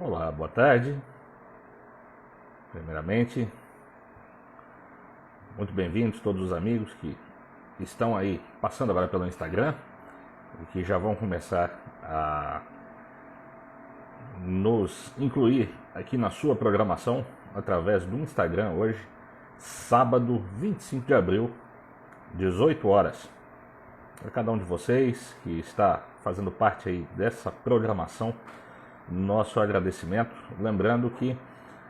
Olá, boa tarde. Primeiramente, muito bem-vindos todos os amigos que estão aí passando agora pelo Instagram e que já vão começar a nos incluir aqui na sua programação através do Instagram hoje, sábado 25 de abril, 18 horas. Para cada um de vocês que está fazendo parte aí dessa programação, nosso agradecimento. Lembrando que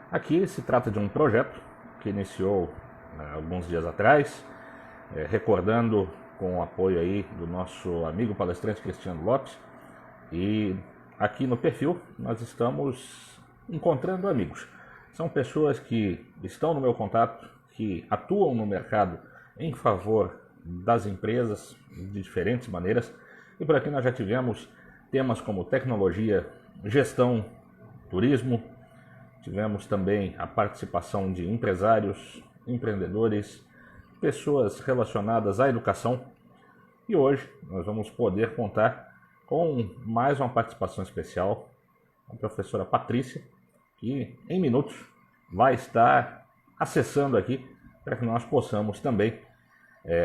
aqui se trata de um projeto que iniciou alguns dias atrás, recordando com o apoio aí do nosso amigo palestrante Cristiano Lopes. E aqui no perfil nós estamos encontrando amigos. São pessoas que estão no meu contato, que atuam no mercado em favor das empresas de diferentes maneiras. E por aqui nós já tivemos temas como tecnologia, gestão, turismo. Tivemos também a participação de empresários, empreendedores, pessoas relacionadas à educação. E hoje nós vamos poder contar com mais uma participação especial, a professora Patrícia, que em minutos vai estar acessando aqui para que nós possamos também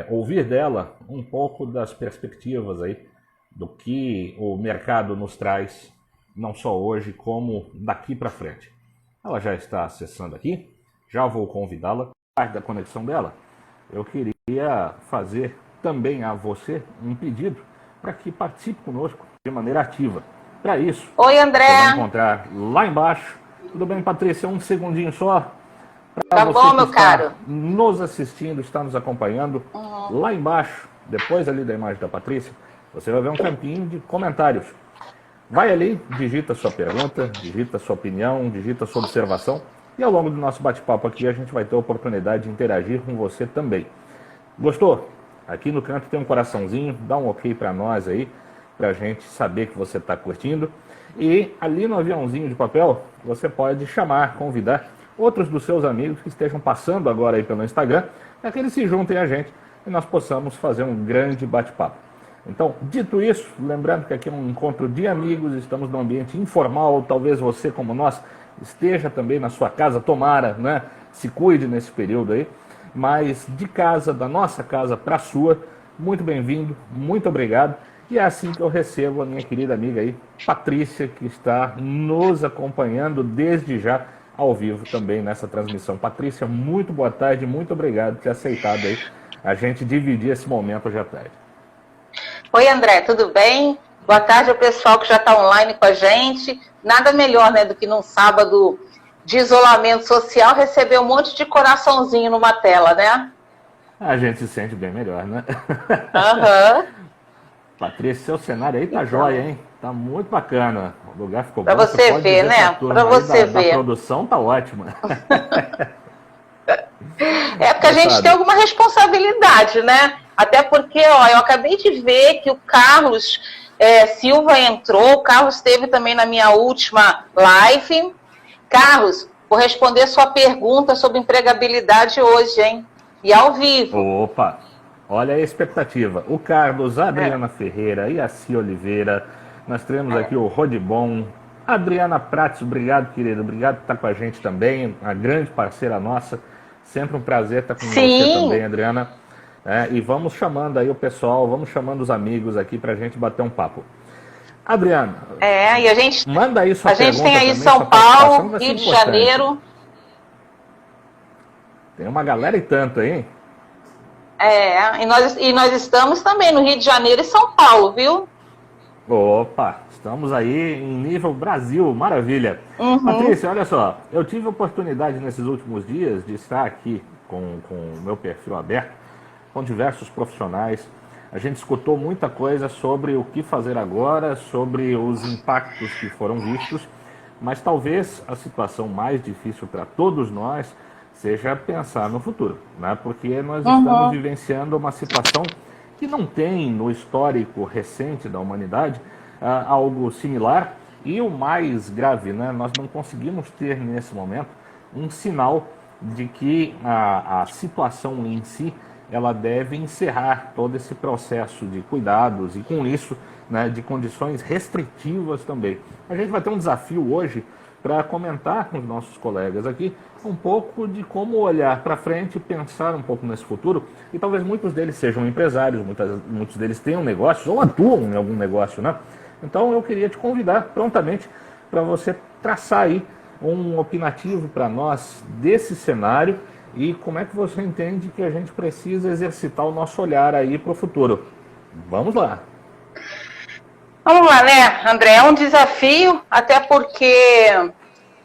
ouvir dela um pouco das perspectivas aí do que o mercado nos traz, não só hoje, como daqui para frente. Ela já está acessando aqui, já vou convidá-la. Parte da conexão dela, eu queria fazer também a você um pedido para que participe conosco de maneira ativa. Para isso, oi, André. Você vai encontrar lá embaixo. Tudo bem, Patrícia? Um segundinho só. Tá bom, meu caro. Nos assistindo, está nos acompanhando. Lá embaixo, depois ali da imagem da Patrícia, você vai ver um campinho de comentários. Vai ali, digita sua pergunta, digita sua opinião, digita sua observação. E ao longo do nosso bate-papo aqui, a gente vai ter a oportunidade de interagir com você também. Gostou? Aqui no canto tem um coraçãozinho, dá um ok para nós aí, para a gente saber que você está curtindo. E ali no aviãozinho de papel, você pode chamar, convidar outros dos seus amigos que estejam passando agora aí pelo Instagram, para que eles se juntem a gente e nós possamos fazer um grande bate-papo. Então, dito isso, lembrando que aqui é um encontro de amigos, estamos num ambiente informal, talvez você, como nós, esteja também na sua casa, tomara, né? Se cuide nesse período aí, mas de casa, da nossa casa para a sua, muito bem-vindo, muito obrigado. E é assim que eu recebo a minha querida amiga aí, Patrícia, que está nos acompanhando desde já ao vivo também nessa transmissão. Patrícia, muito boa tarde, muito obrigado por ter aceitado aí a gente dividir esse momento hoje à tarde. Oi, André, tudo bem? Boa tarde ao pessoal que já está online com a gente. Nada melhor, né, do que num sábado de isolamento social receber um monte de coraçãozinho numa tela, né? A gente se sente bem melhor, né? Aham. Patrícia, seu cenário aí tá jóia, hein? Tá muito bacana. O lugar ficou bom. Pra você ver, né? Pra você ver. A produção tá ótima. É porque a gente tem alguma responsabilidade, né? Até porque, ó, eu acabei de ver que o Carlos Silva entrou, o Carlos esteve também na minha última live. Carlos, vou responder sua pergunta sobre empregabilidade hoje, hein? E ao vivo. Opa! Olha a expectativa. O Carlos, a Adriana Ferreira e a Cia Oliveira. Nós temos aqui o Rodibon. Adriana Prates, obrigado, querido. Obrigado por estar com a gente também. Uma grande parceira nossa. Sempre um prazer estar com você também, Adriana. E vamos chamando aí o pessoal, vamos chamando os amigos aqui para a gente bater um papo. Adriana. E a gente manda aí sua pergunta. A gente tem aí também, São Paulo, Rio de Janeiro. Tem uma galera e tanto aí. E nós estamos também no Rio de Janeiro e São Paulo, viu? Opa, estamos aí em nível Brasil, maravilha. Patrícia, olha só, eu tive a oportunidade nesses últimos dias de estar aqui com o meu perfil aberto, com diversos profissionais. A gente escutou muita coisa sobre o que fazer agora, sobre os impactos que foram vistos, mas talvez a situação mais difícil para todos nós seja pensar no futuro, né? Porque nós estamos vivenciando uma situação que não tem no histórico recente da humanidade algo similar, e o mais grave, né? Nós não conseguimos ter nesse momento um sinal de que a situação em si ela deve encerrar todo esse processo de cuidados e, com isso, né, de condições restritivas também. A gente vai ter um desafio hoje para comentar com os nossos colegas aqui um pouco de como olhar para frente e pensar um pouco nesse futuro. E talvez muitos deles sejam empresários, muitos deles tenham negócios ou atuam em algum negócio, né? Então eu queria te convidar prontamente para você traçar aí um opinativo para nós desse cenário e como é que você entende que a gente precisa exercitar o nosso olhar aí para o futuro. Vamos lá. Vamos lá, né, André? É um desafio, até porque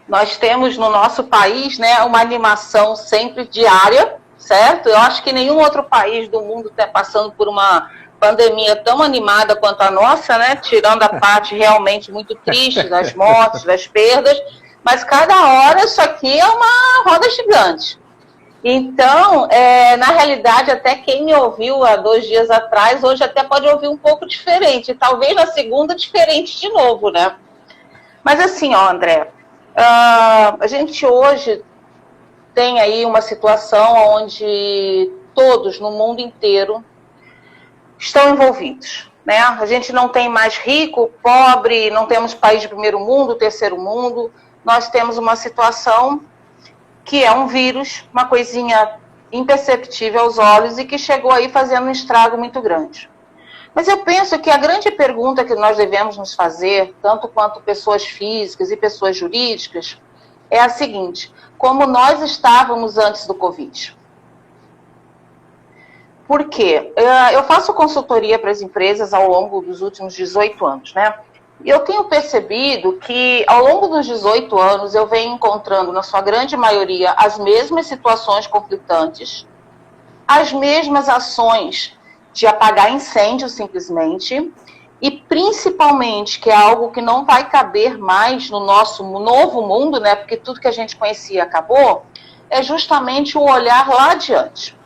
nós temos no nosso país, né, uma animação sempre diária, certo? Eu acho que nenhum outro país do mundo está passando por uma pandemia tão animada quanto a nossa, né? Tirando a parte realmente muito triste das mortes, das perdas, mas cada hora isso aqui é uma roda gigante. Então, na realidade, até quem me ouviu há 2 dias atrás, hoje até pode ouvir um pouco diferente, talvez na segunda diferente de novo, né? Mas assim, ó, André, a gente hoje tem aí uma situação onde todos no mundo inteiro estão envolvidos, né? A gente não tem mais rico, pobre, não temos país de primeiro mundo, terceiro mundo, nós temos uma situação que é um vírus, uma coisinha imperceptível aos olhos e que chegou aí fazendo um estrago muito grande. Mas eu penso que a grande pergunta que nós devemos nos fazer, tanto quanto pessoas físicas e pessoas jurídicas, é a seguinte: como nós estávamos antes do Covid? Por quê? Eu faço consultoria para as empresas ao longo dos últimos 18 anos, né? E eu tenho percebido que, ao longo dos 18 anos, eu venho encontrando, na sua grande maioria, as mesmas situações conflitantes, as mesmas ações de apagar incêndios, simplesmente, e principalmente, que é algo que não vai caber mais no nosso novo mundo, né? Porque tudo que a gente conhecia acabou, é justamente o olhar lá adiante.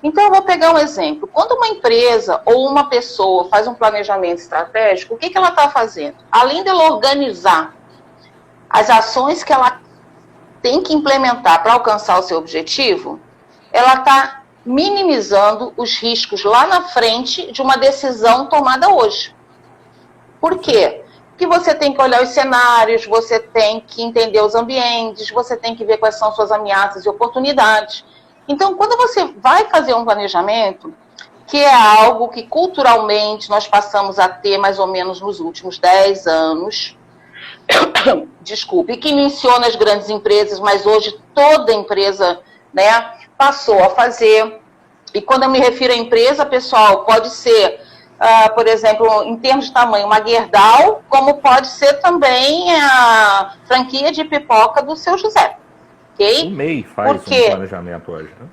Então, eu vou pegar um exemplo. Quando uma empresa ou uma pessoa faz um planejamento estratégico, o que ela está fazendo? Além dela organizar as ações que ela tem que implementar para alcançar o seu objetivo, ela está minimizando os riscos lá na frente de uma decisão tomada hoje. Por quê? Porque você tem que olhar os cenários, você tem que entender os ambientes, você tem que ver quais são suas ameaças e oportunidades. Então, quando você vai fazer um planejamento, que é algo que culturalmente nós passamos a ter mais ou menos nos últimos 10 anos, desculpe, que iniciou nas grandes empresas, mas hoje toda empresa, né, passou a fazer. E quando eu me refiro à empresa, pessoal, pode ser, por exemplo, em termos de tamanho, uma Gerdau, como pode ser também a franquia de pipoca do Seu José. Okay? O MEI faz um planejamento hoje, né?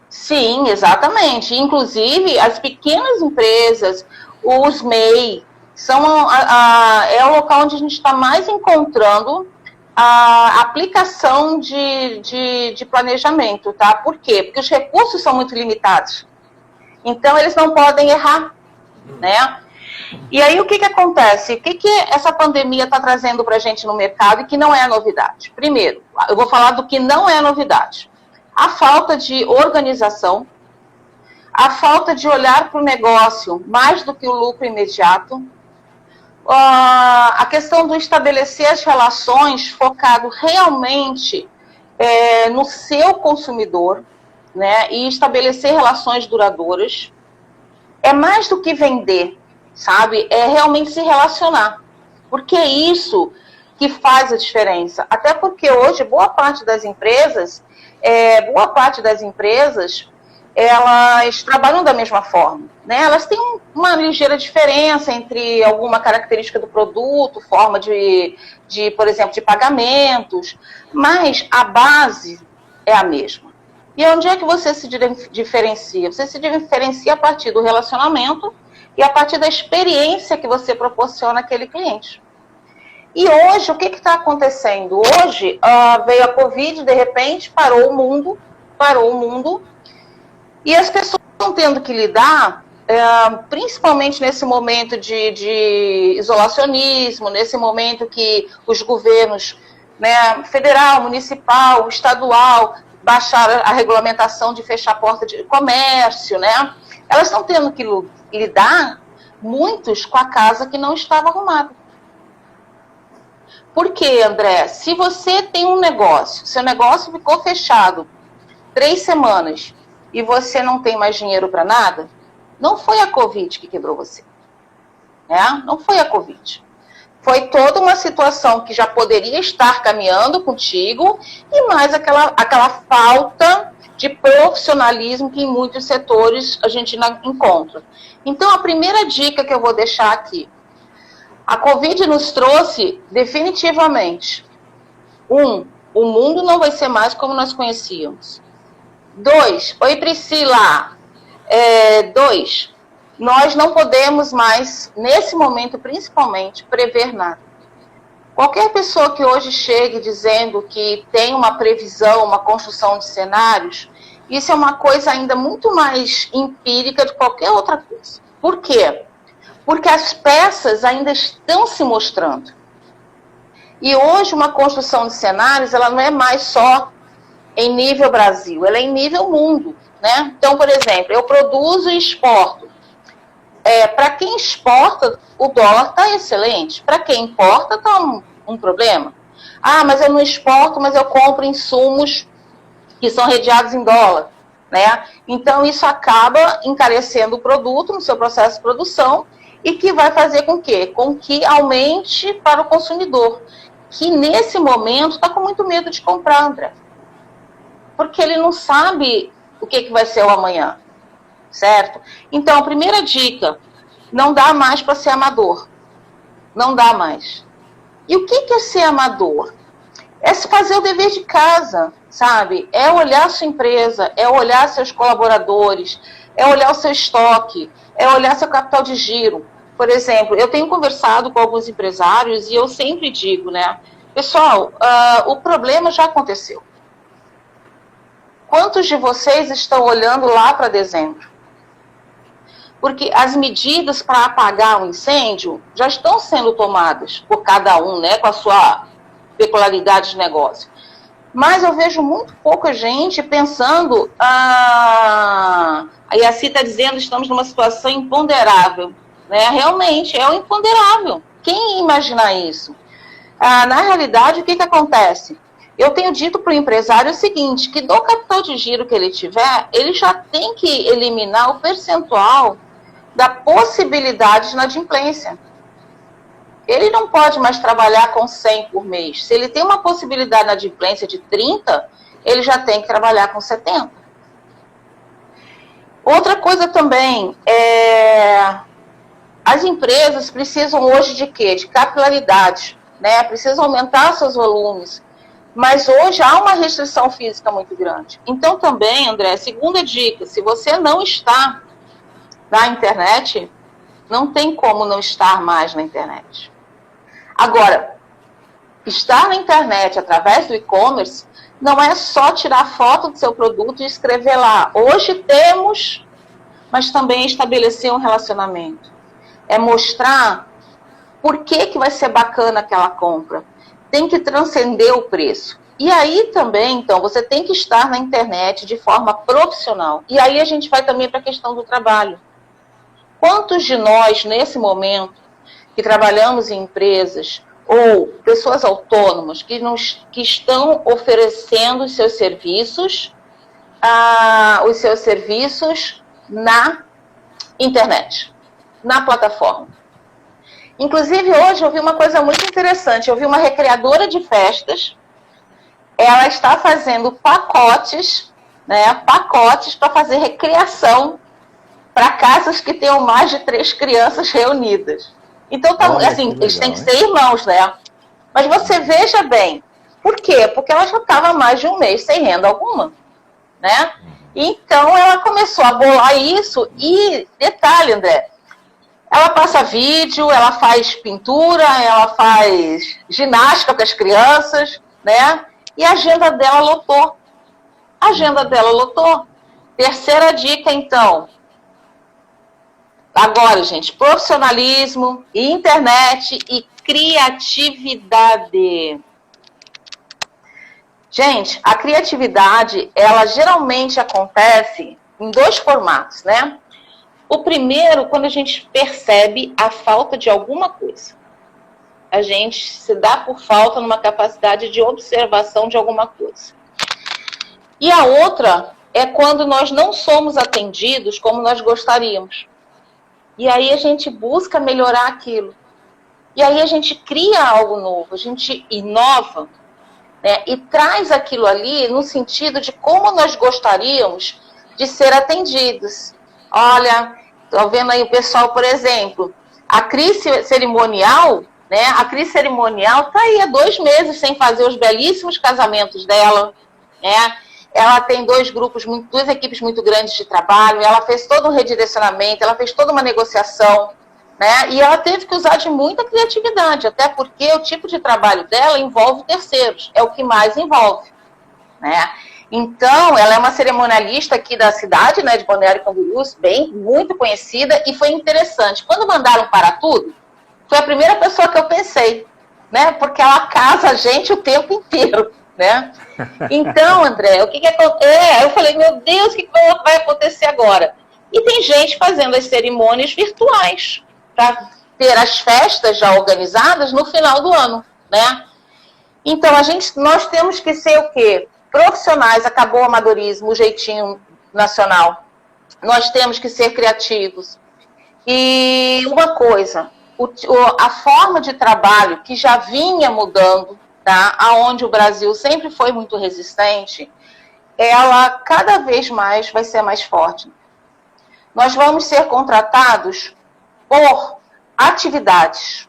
Sim, exatamente. Inclusive, as pequenas empresas, os MEI, é o local onde a gente está mais encontrando a aplicação de planejamento, tá? Por quê? Porque os recursos são muito limitados. Então, eles não podem errar, né? E aí, o que acontece? O que essa pandemia está trazendo para a gente no mercado e que não é novidade? Primeiro, eu vou falar do que não é novidade. A falta de organização, a falta de olhar para o negócio mais do que o lucro imediato, a questão do estabelecer as relações focado realmente no seu consumidor, né, e estabelecer relações duradouras. É mais do que vender, sabe? É realmente se relacionar. Porque é isso que faz a diferença. Até porque hoje, boa parte das empresas, elas trabalham da mesma forma, né? Elas têm uma ligeira diferença entre alguma característica do produto, forma por exemplo, de pagamentos, mas a base é a mesma. E onde é que você se diferencia? Você se diferencia a partir do relacionamento e a partir da experiência que você proporciona àquele cliente. E hoje, o que está acontecendo? Hoje veio a Covid, de repente, parou o mundo, e as pessoas estão tendo que lidar, principalmente nesse momento de isolacionismo, nesse momento que os governos, né, federal, municipal, estadual, baixaram a regulamentação de fechar a porta de comércio, né? Elas estão tendo que lidar, muitos, com a casa que não estava arrumada. Por quê, André? Se você tem um negócio, seu negócio ficou fechado 3 semanas e você não tem mais dinheiro para nada, não foi a Covid que quebrou você. Né? Não foi a Covid. Foi toda uma situação que já poderia estar caminhando contigo e mais aquela falta de profissionalismo que em muitos setores a gente encontra. Então, a primeira dica que eu vou deixar aqui, a Covid nos trouxe definitivamente, o mundo não vai ser mais como nós conhecíamos. 2, oi Priscila, 2, nós não podemos mais, nesse momento principalmente, prever nada. Qualquer pessoa que hoje chegue dizendo que tem uma previsão, uma construção de cenários, isso é uma coisa ainda muito mais empírica de qualquer outra coisa. Por quê? Porque as peças ainda estão se mostrando. E hoje uma construção de cenários, ela não é mais só em nível Brasil, ela é em nível mundo. Né? Então, por exemplo, eu produzo e exporto. Para quem exporta, o dólar está excelente. Para quem importa, está um problema. Ah, mas eu não exporto, mas eu compro insumos que são redeados em dólar. Né? Então, isso acaba encarecendo o produto no seu processo de produção e que vai fazer com que aumente para o consumidor, que nesse momento está com muito medo de comprar, André. Porque ele não sabe o que vai ser o amanhã, certo? Então, a primeira dica, não dá mais para ser amador. Não dá mais. E o que é ser amador? É fazer o dever de casa, sabe? É olhar a sua empresa, é olhar seus colaboradores, é olhar o seu estoque, é olhar seu capital de giro. Por exemplo, eu tenho conversado com alguns empresários e eu sempre digo, né? Pessoal, o problema já aconteceu. Quantos de vocês estão olhando lá para dezembro? Porque as medidas para apagar o incêndio já estão sendo tomadas por cada um, né? Com a sua peculiaridade de negócio. Mas eu vejo muito pouca gente pensando... a Yaci está dizendo que estamos numa situação imponderável. Né? Realmente, é o imponderável. Quem ia imaginar isso? Na realidade, o que acontece? Eu tenho dito para o empresário o seguinte, que do capital de giro que ele tiver, ele já tem que eliminar o percentual da possibilidade de inadimplência. Ele não pode mais trabalhar com 100 por mês. Se ele tem uma possibilidade de inadimplência de 30, ele já tem que trabalhar com 70. Outra coisa também, as empresas precisam hoje de quê? De capilaridade, né? Precisam aumentar seus volumes. Mas hoje há uma restrição física muito grande. Então também, André, segunda dica, se você não está na internet, não tem como não estar mais na internet. Agora, estar na internet através do e-commerce não é só tirar foto do seu produto e escrever lá, hoje temos, mas também estabelecer um relacionamento. É mostrar por que vai ser bacana aquela compra. Tem que transcender o preço. E aí também, então, você tem que estar na internet de forma profissional. E aí a gente vai também para a questão do trabalho. Quantos de nós, nesse momento, que trabalhamos em empresas ou pessoas autônomas que estão oferecendo os seus serviços na internet, na plataforma? Inclusive, hoje eu vi uma coisa muito interessante. Eu vi uma recreadora de festas. Ela está fazendo pacotes, né? Pacotes para fazer recreação para casas que tenham mais de 3 crianças reunidas. Então, assim, eles têm que ser irmãos, né? Mas você veja bem. Por quê? Porque ela já estava mais de um mês sem renda alguma, né? Então, ela começou a bolar isso. E, detalhe, André, ela passa vídeo, ela faz pintura, ela faz ginástica para as crianças, né? E a agenda dela lotou. A agenda dela lotou. Terceira dica, então. Agora, gente, profissionalismo, internet e criatividade. Gente, a criatividade, ela geralmente acontece em 2 formatos, né? O primeiro, quando a gente percebe a falta de alguma coisa. a gente se dá por falta numa capacidade de observação de alguma coisa. E a outra é quando nós não somos atendidos como nós gostaríamos. E aí a gente busca melhorar aquilo. E aí a gente cria algo novo, a gente inova, né, e traz aquilo ali no sentido de como nós gostaríamos de ser atendidos. Olha, estou vendo aí o pessoal, por exemplo, a crise cerimonial, né, a crise cerimonial está aí há 2 meses sem fazer os belíssimos casamentos dela, né? Ela tem 2 equipes muito grandes de trabalho, ela fez todo um redirecionamento, ela fez toda uma negociação, né? E ela teve que usar de muita criatividade, até porque o tipo de trabalho dela envolve terceiros, é o que mais envolve, né? Então, ela é uma cerimonialista aqui da cidade, né, de Balneário Camboriú, muito conhecida, e foi interessante. Quando mandaram para tudo, foi a primeira pessoa que eu pensei, né? Porque ela casa a gente o tempo inteiro, né? Então, André, o que acontece? Eu falei, meu Deus, o que vai acontecer agora? E tem gente fazendo as cerimônias virtuais, para ter as festas já organizadas no final do ano, né? Então, nós temos que ser o quê? Profissionais, acabou o amadorismo, o jeitinho nacional. Nós temos que ser criativos. E uma coisa, a forma de trabalho que já vinha mudando, tá? Aonde o Brasil sempre foi muito resistente, ela cada vez mais vai ser mais forte. Nós vamos ser contratados por atividades,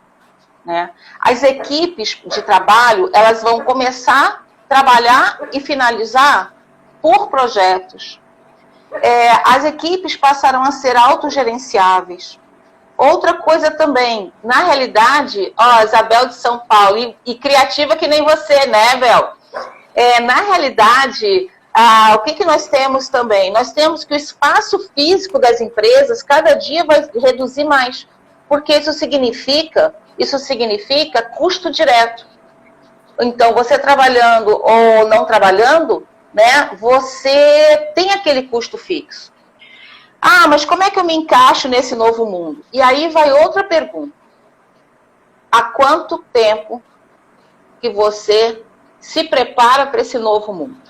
né? As equipes de trabalho, elas vão começar a trabalhar e finalizar por projetos. As equipes passarão a ser autogerenciáveis. Outra coisa também, na realidade, Isabel de São Paulo, e criativa que nem você, né, Bel? Na realidade, o que nós temos também? Nós temos que o espaço físico das empresas cada dia vai reduzir mais, porque isso significa custo direto. Então, você trabalhando ou não trabalhando, né, você tem aquele custo fixo. Ah, mas como é que eu me encaixo nesse novo mundo? E aí vai outra pergunta. Há quanto tempo que você se prepara para esse novo mundo?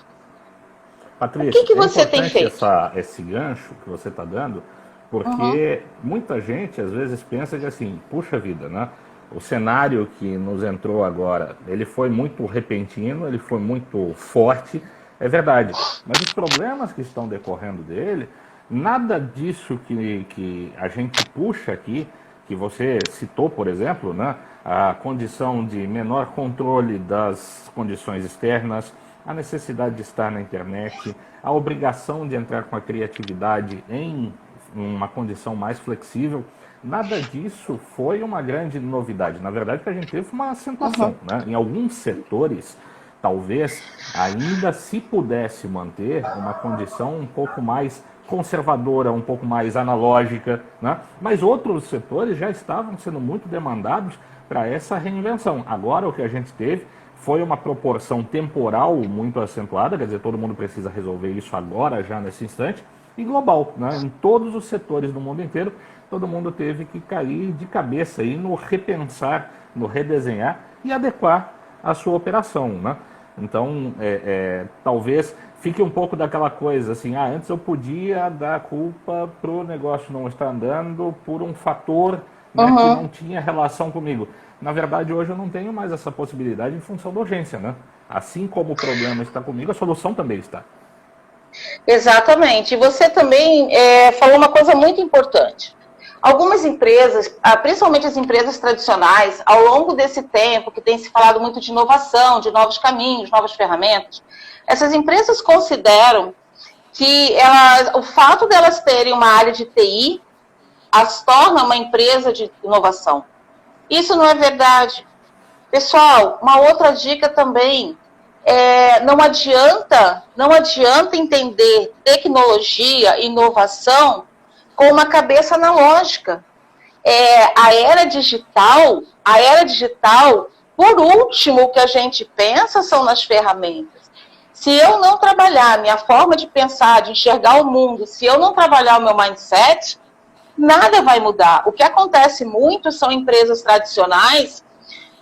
Patrícia, o que você tem feito? Esse gancho que você está dando, porque muita gente às vezes pensa que assim, puxa vida, né? O cenário que nos entrou agora, ele foi muito repentino, ele foi muito forte, é verdade. Mas os problemas que estão decorrendo dele, nada disso que a gente puxa aqui, que você citou, por exemplo, né? A condição de menor controle das condições externas, a necessidade de estar na internet, a obrigação de entrar com a criatividade em uma condição mais flexível, nada disso foi uma grande novidade. Na verdade, o que a gente teve foi uma acentuação. Né? Em alguns setores, talvez ainda se pudesse manter uma condição um pouco mais conservadora, um pouco mais analógica, né? Mas outros setores já estavam sendo muito demandados para essa reinvenção. Agora, o que a gente teve foi uma proporção temporal muito acentuada, quer dizer, todo mundo precisa resolver isso agora, já nesse instante, e global, né? Em todos os setores do mundo inteiro, todo mundo teve que cair de cabeça aí no repensar, no redesenhar e adequar a sua operação, né? Então, talvez fique um pouco daquela coisa assim, antes eu podia dar culpa para o negócio não estar andando por um fator, né, que não tinha relação comigo. Na verdade, hoje eu não tenho mais essa possibilidade em função da urgência, né? Assim como o problema está comigo, a solução também está. Exatamente. E você também falou uma coisa muito importante. Algumas empresas, principalmente as empresas tradicionais, ao longo desse tempo, que tem se falado muito de inovação, de novos caminhos, novas ferramentas, essas empresas consideram que o fato delas terem uma área de TI as torna uma empresa de inovação. Isso não é verdade. Pessoal, uma outra dica também, não adianta entender tecnologia e inovação com uma cabeça analógica. A era digital, por último, o que a gente pensa são nas ferramentas. Se eu não trabalhar a minha forma de pensar, de enxergar o mundo, se eu não trabalhar o meu mindset, nada vai mudar. O que acontece muito são empresas tradicionais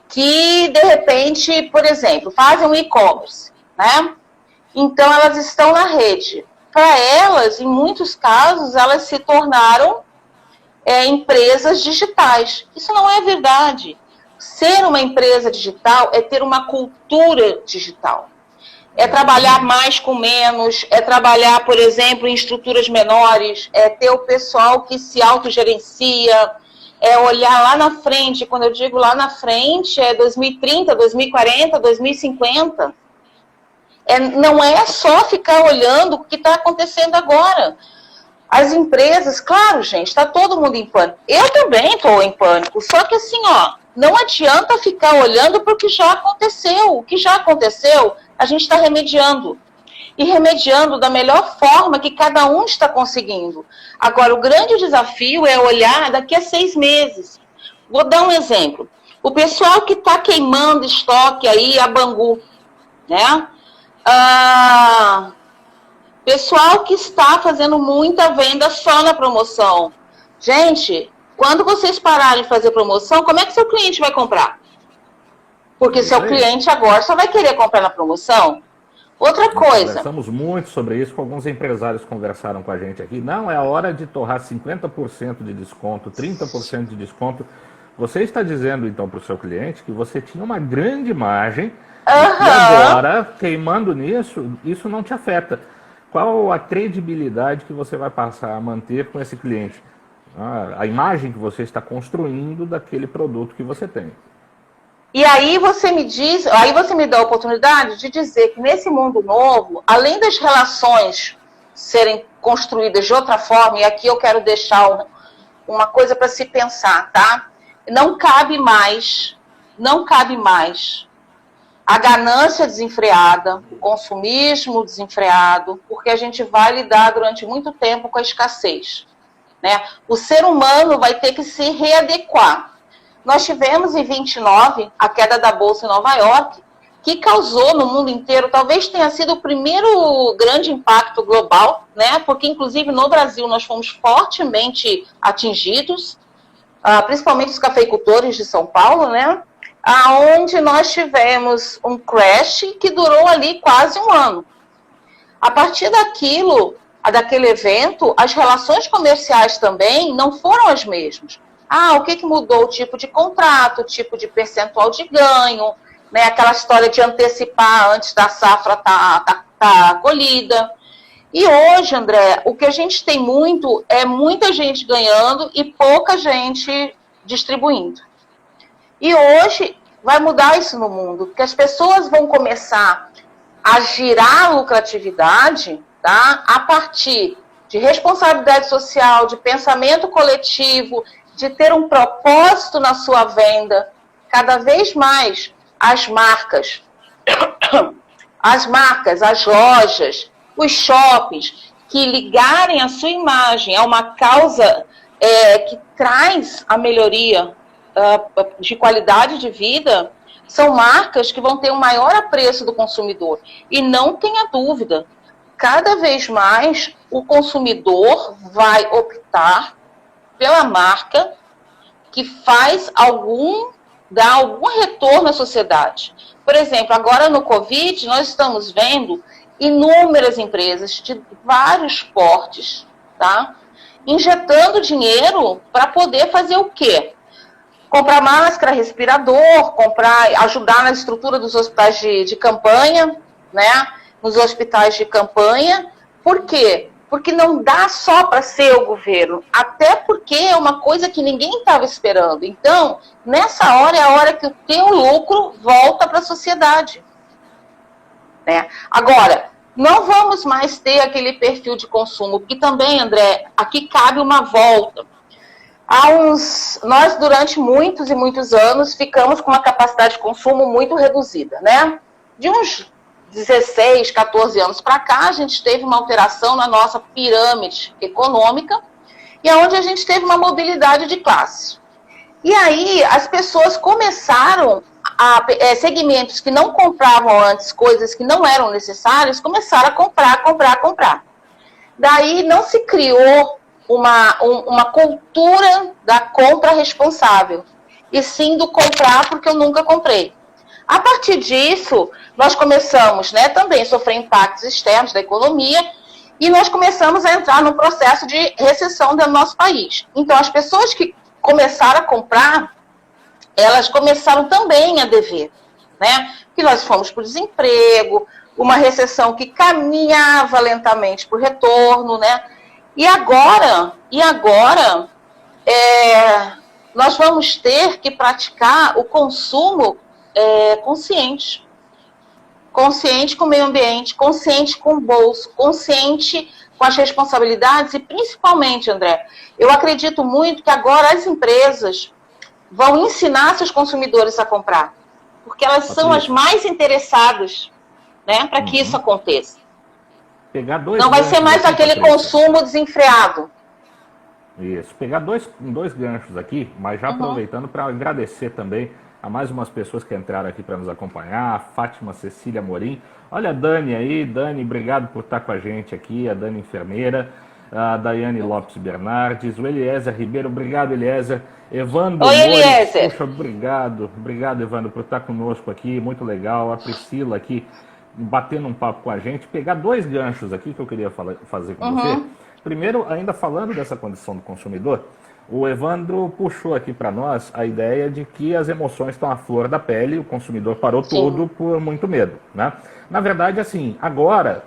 que, de repente, por exemplo, fazem um e-commerce, né? Então, elas estão na rede. Para elas, em muitos casos, elas se tornaram empresas digitais. Isso não é verdade. Ser uma empresa digital é ter uma cultura digital. É trabalhar mais com menos, é trabalhar, por exemplo, em estruturas menores, é ter o pessoal que se autogerencia, é olhar lá na frente. Quando eu digo lá na frente, é 2030, 2040, 2050. Não é só ficar olhando o que está acontecendo agora. As empresas, claro, gente, está todo mundo em pânico. Eu também estou em pânico, só que assim, não adianta ficar olhando para o que já aconteceu. O que já aconteceu, a gente está remediando. E remediando da melhor forma que cada um está conseguindo. Agora, o grande desafio é olhar daqui a 6 meses. Vou dar um exemplo. O pessoal que está queimando estoque aí, a Bangu, né? Pessoal que está fazendo muita venda só na promoção. Gente, quando vocês pararem de fazer promoção, como é que seu cliente vai comprar? Porque seu cliente agora só vai querer comprar na promoção. Outra coisa. Conversamos muito sobre isso com alguns empresários que conversaram com a gente aqui. Não, é a hora de torrar 50% de desconto, 30% de desconto. Você está dizendo, então, para o seu cliente que você tinha uma grande margem e agora, queimando nisso, isso não te afeta. Qual a credibilidade que você vai passar a manter com esse cliente? A imagem que você está construindo daquele produto que você tem. E aí você me dá a oportunidade de dizer que nesse mundo novo, além das relações serem construídas de outra forma, e aqui eu quero deixar uma coisa para se pensar, tá? Não cabe mais a ganância desenfreada, o consumismo desenfreado, porque a gente vai lidar durante muito tempo com a escassez, né? O ser humano vai ter que se readequar. Nós tivemos em 29 a queda da Bolsa em Nova York, que causou no mundo inteiro, talvez tenha sido o primeiro grande impacto global, né? Porque inclusive no Brasil nós fomos fortemente atingidos, principalmente os cafeicultores de São Paulo, né? Onde nós tivemos um crash que durou ali quase um ano. A partir daquele evento, as relações comerciais também não foram as mesmas. O que mudou? O tipo de contrato, o tipo de percentual de ganho, né? Aquela história de antecipar antes da safra tá colhida. E hoje, André, o que a gente tem muito é muita gente ganhando e pouca gente distribuindo. E hoje vai mudar isso no mundo, porque as pessoas vão começar a girar a lucratividade, tá? A partir de responsabilidade social, de pensamento coletivo, de ter um propósito na sua venda. Cada vez mais as marcas, as lojas, os shoppings, que ligarem a sua imagem a uma causa que traz a melhoria de qualidade de vida, são marcas que vão ter um maior apreço do consumidor. E não tenha dúvida, cada vez mais o consumidor vai optar pela marca que dá algum retorno à sociedade. Por exemplo, agora no Covid, nós estamos vendo inúmeras empresas de vários portes, tá? Injetando dinheiro para poder fazer o quê? Comprar máscara, respirador, ajudar na estrutura dos hospitais de campanha, né? Nos hospitais de campanha. Por quê? Porque não dá só para ser o governo, até porque é uma coisa que ninguém estava esperando. Então, nessa hora é a hora que o teu lucro volta para a sociedade. Né? Agora, não vamos mais ter aquele perfil de consumo, que também, André, aqui cabe uma volta. Nós, durante muitos e muitos anos, ficamos com uma capacidade de consumo muito reduzida, né? De uns 16, 14 anos para cá, a gente teve uma alteração na nossa pirâmide econômica e onde a gente teve uma mobilidade de classe. E aí as pessoas começaram, segmentos que não compravam antes coisas que não eram necessárias, começaram a comprar. Daí não se criou uma cultura da compra responsável. e sim do comprar, porque eu nunca comprei. A partir disso, nós começamos, né, também a sofrer impactos externos da economia e nós começamos a entrar num processo de recessão do nosso país. Então, as pessoas que começaram a comprar, elas começaram também a dever, né? Que nós fomos para o desemprego, uma recessão que caminhava lentamente para o retorno, né? E agora nós vamos ter que praticar o consumo consciente. Consciente com o meio ambiente, consciente com o bolso, consciente com as responsabilidades e principalmente, André, eu acredito muito que agora as empresas vão ensinar seus consumidores a comprar, porque elas são as mais interessadas, né, para que isso aconteça. Não vai ser mais aquele consumo desenfreado. Isso, pegar dois ganchos aqui, mas já aproveitando para agradecer também a mais umas pessoas que entraram aqui para nos acompanhar, a Fátima Cecília Morim, olha a Dani aí, Dani, obrigado por estar com a gente aqui, a Dani enfermeira, a Daiane Lopes Bernardes, o Eliezer Ribeiro, obrigado Eliezer, Evandro Oi, Eliezer. Puxa, obrigado Evandro por estar conosco aqui, muito legal, a Priscila aqui batendo um papo com a gente, pegar dois ganchos aqui que eu queria fazer com você. Primeiro, ainda falando dessa condição do consumidor, o Evandro puxou aqui para nós a ideia de que as emoções estão à flor da pele, o consumidor parou tudo por muito medo, né? Na verdade, assim, agora,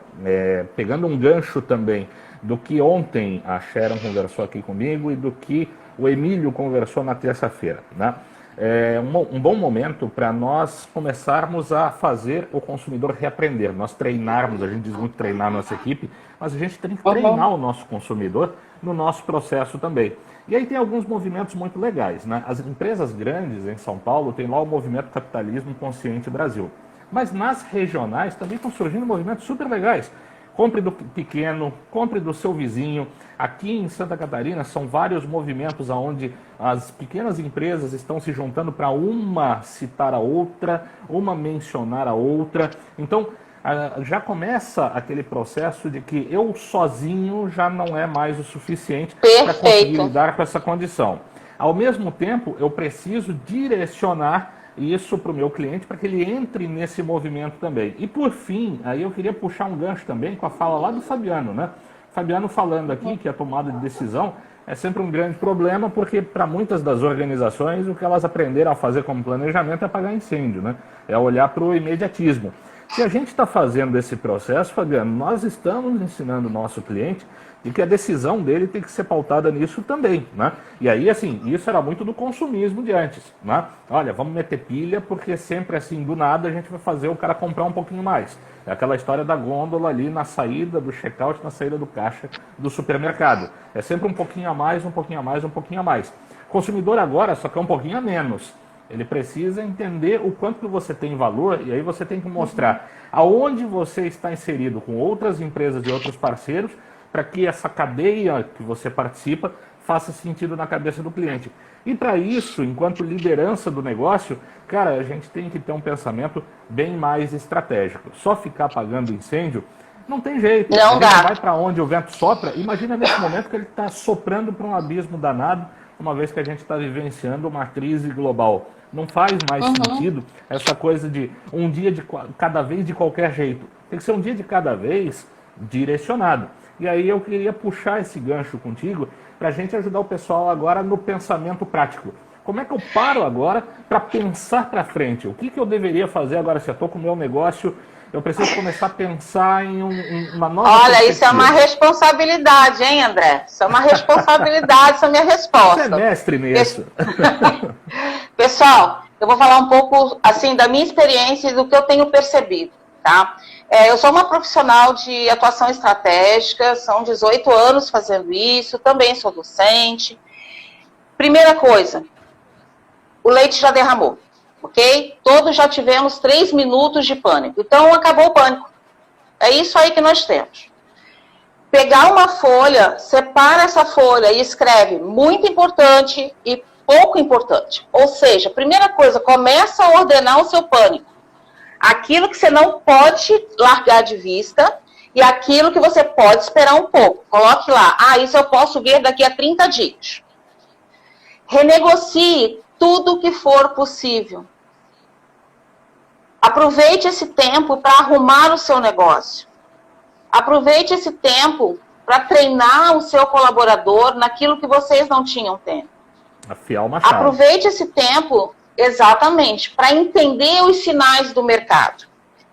pegando um gancho também do que ontem a Sharon conversou aqui comigo e do que o Emílio conversou na terça-feira, né? É um bom momento para nós começarmos a fazer o consumidor reaprender, nós treinarmos, a gente diz muito treinar a nossa equipe, mas a gente tem que treinar o nosso consumidor no nosso processo também. E aí tem alguns movimentos muito legais, né? As empresas grandes em São Paulo tem lá o movimento Capitalismo Consciente Brasil. Mas nas regionais também estão surgindo movimentos super legais. Compre do pequeno, compre do seu vizinho. Aqui em Santa Catarina são vários movimentos onde as pequenas empresas estão se juntando para uma citar a outra, uma mencionar a outra. Então, já começa aquele processo de que eu sozinho já não é mais o suficiente para conseguir lidar com essa condição. Ao mesmo tempo, eu preciso direcionar isso para o meu cliente para que ele entre nesse movimento também. E por fim, aí eu queria puxar um gancho também com a fala lá do Fabiano, né? Fabiano falando aqui que a tomada de decisão é sempre um grande problema, porque para muitas das organizações o que elas aprenderam a fazer como planejamento é apagar incêndio, né? É olhar para o imediatismo. Se a gente está fazendo esse processo, Fabiano, nós estamos ensinando o nosso cliente de que a decisão dele tem que ser pautada nisso também, né? E aí, assim, isso era muito do consumismo de antes, né? Olha, vamos meter pilha, porque sempre assim, do nada, a gente vai fazer o cara comprar um pouquinho mais. É aquela história da gôndola ali na saída do check-out, na saída do caixa do supermercado. É sempre um pouquinho a mais, um pouquinho a mais, um pouquinho a mais. O consumidor agora só quer um pouquinho a menos. Ele precisa entender o quanto que você tem valor e aí você tem que mostrar aonde você está inserido com outras empresas e outros parceiros para que essa cadeia que você participa faça sentido na cabeça do cliente. E para isso, enquanto liderança do negócio, cara, a gente tem que ter um pensamento bem mais estratégico. Só ficar apagando incêndio não tem jeito. Não dá. Vai para onde o vento sopra. Imagina nesse momento que ele está soprando para um abismo danado, uma vez que a gente está vivenciando uma crise global. Não faz mais sentido essa coisa de um dia de cada vez de qualquer jeito. Tem que ser um dia de cada vez direcionado. E aí eu queria puxar esse gancho contigo para a gente ajudar o pessoal agora no pensamento prático. Como é que eu paro agora para pensar para frente? O que eu deveria fazer agora se eu estou com o meu negócio? Eu preciso começar a pensar em uma nova Olha, isso é uma responsabilidade, hein, André? Isso é uma responsabilidade, essa é a minha resposta. Você é mestre nisso. Pessoal, eu vou falar um pouco assim da minha experiência e do que eu tenho percebido, tá? Eu sou uma profissional de atuação estratégica, são 18 anos fazendo isso, também sou docente. Primeira coisa, o leite já derramou. Ok? Todos já tivemos 3 minutos de pânico. Então, acabou o pânico. É isso aí que nós temos. Pegar uma folha, separa essa folha e escreve muito importante e pouco importante. Ou seja, primeira coisa, começa a ordenar o seu pânico. Aquilo que você não pode largar de vista e aquilo que você pode esperar um pouco. Coloque lá. Isso eu posso ver daqui a 30 dias. Renegocie tudo que for possível. Aproveite esse tempo para arrumar o seu negócio. Aproveite esse tempo para treinar o seu colaborador naquilo que vocês não tinham tempo. Afiar o machado. Aproveite esse tempo, exatamente, para entender os sinais do mercado.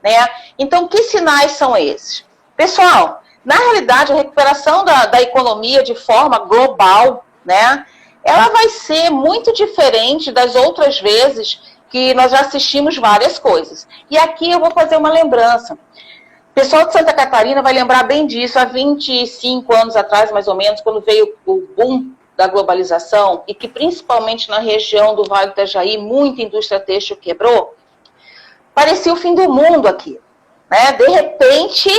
Né? Então, que sinais são esses? Pessoal, na realidade, a recuperação da economia de forma global, né, ela vai ser muito diferente das outras vezes que nós já assistimos várias coisas. E aqui eu vou fazer uma lembrança. O pessoal de Santa Catarina vai lembrar bem disso, há 25 anos atrás, mais ou menos, quando veio o boom da globalização, e que principalmente na região do Vale do Itajaí, muita indústria têxtil quebrou, parecia o fim do mundo aqui. Né? De repente,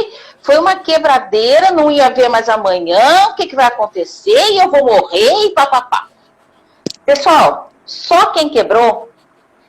foi uma quebradeira, não ia ver mais amanhã, o que vai acontecer, e eu vou morrer, e papapá. Pessoal, só quem quebrou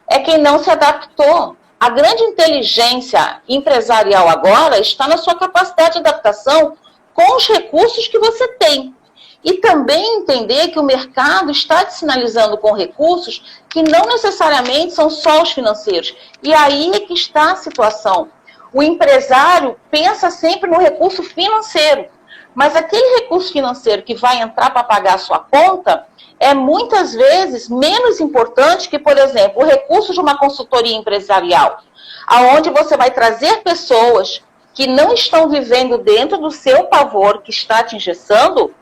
é quem não se adaptou. A grande inteligência empresarial agora está na sua capacidade de adaptação com os recursos que você tem. E também entender que o mercado está te sinalizando com recursos que não necessariamente são só os financeiros. E aí é que está a situação. O empresário pensa sempre no recurso financeiro, mas aquele recurso financeiro que vai entrar para pagar a sua conta é muitas vezes menos importante que, por exemplo, o recurso de uma consultoria empresarial, aonde você vai trazer pessoas que não estão vivendo dentro do seu pavor, que está te engessando,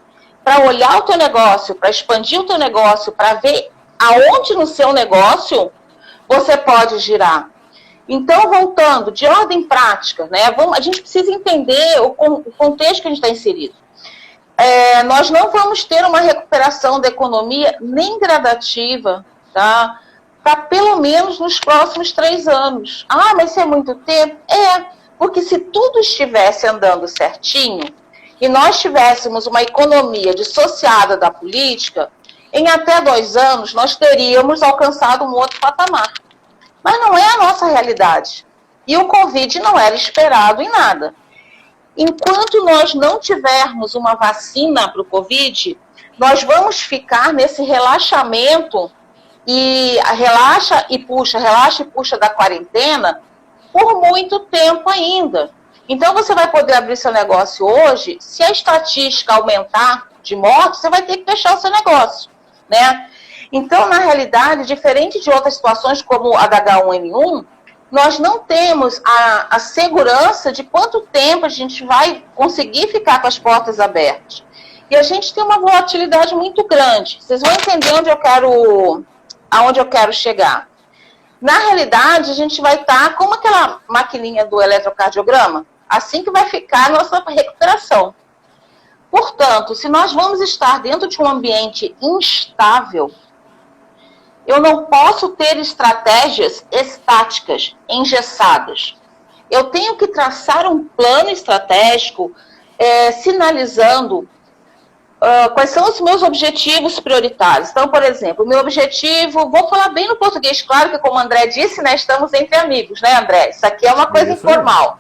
para olhar o teu negócio, para expandir o teu negócio, para ver aonde no seu negócio você pode girar. Então, voltando, de ordem prática, né, a gente precisa entender o contexto que a gente está inserido. Nós não vamos ter uma recuperação da economia nem gradativa, tá? Para pelo menos nos próximos 3 anos. Ah, mas isso é muito tempo? Porque se tudo estivesse andando certinho e nós tivéssemos uma economia dissociada da política, em até 2 anos nós teríamos alcançado um outro patamar. Mas não é a nossa realidade. E o Covid não era esperado em nada. Enquanto nós não tivermos uma vacina para o Covid, nós vamos ficar nesse relaxamento e relaxa e puxa da quarentena por muito tempo ainda. Então você vai poder abrir seu negócio hoje, se a estatística aumentar de mortes, você vai ter que fechar o seu negócio, né? Então, na realidade, diferente de outras situações como a da H1N1, nós não temos a segurança de quanto tempo a gente vai conseguir ficar com as portas abertas. E a gente tem uma volatilidade muito grande. Vocês vão entender aonde eu quero chegar. Na realidade, a gente vai estar como aquela maquininha do eletrocardiograma, assim que vai ficar a nossa recuperação. Portanto, se nós vamos estar dentro de um ambiente instável, eu não posso ter estratégias estáticas, engessadas. Eu tenho que traçar um plano estratégico, sinalizando quais são os meus objetivos prioritários. Então, por exemplo, o meu objetivo, vou falar bem no português, claro que como o André disse, né, estamos entre amigos, né, André? Isso aqui é uma coisa informal.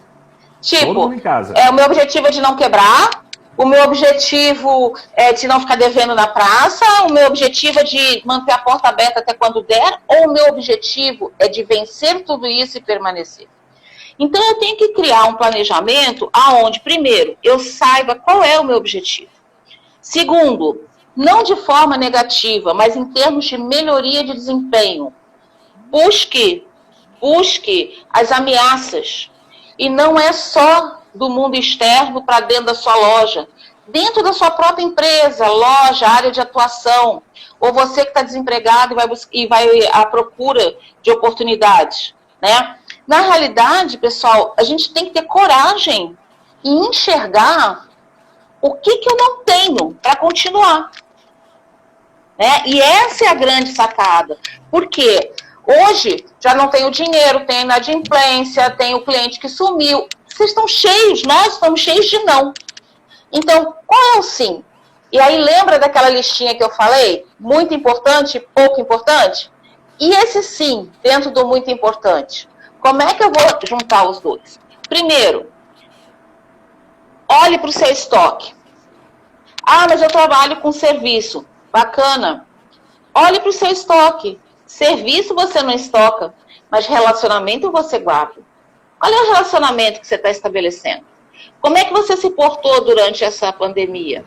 Tipo, o meu objetivo é de não quebrar, o meu objetivo é de não ficar devendo na praça, o meu objetivo é de manter a porta aberta até quando der, ou o meu objetivo é de vencer tudo isso e permanecer. Então, eu tenho que criar um planejamento aonde, primeiro, eu saiba qual é o meu objetivo. Segundo, não de forma negativa, mas em termos de melhoria de desempenho. Busque as ameaças. E não é só do mundo externo para dentro da sua loja. Dentro da sua própria empresa, loja, área de atuação. Ou você que está desempregado e vai à procura de oportunidades, né? Na realidade, pessoal, a gente tem que ter coragem e enxergar o que eu não tenho para continuar. Né? E essa é a grande sacada. Por quê? Hoje já não tenho dinheiro, tem inadimplência, tem o cliente que sumiu. Vocês estão cheios, nós estamos cheios de não. Então, qual é o sim? E aí lembra daquela listinha que eu falei? Muito importante, pouco importante? E esse sim, dentro do muito importante? Como é que eu vou juntar os dois? Primeiro, olhe para o seu estoque. Ah, mas eu trabalho com serviço. Bacana. Olhe para o seu estoque. Serviço você não estoca, mas relacionamento você guarda. Qual é o relacionamento que você está estabelecendo? Como é que você se portou durante essa pandemia?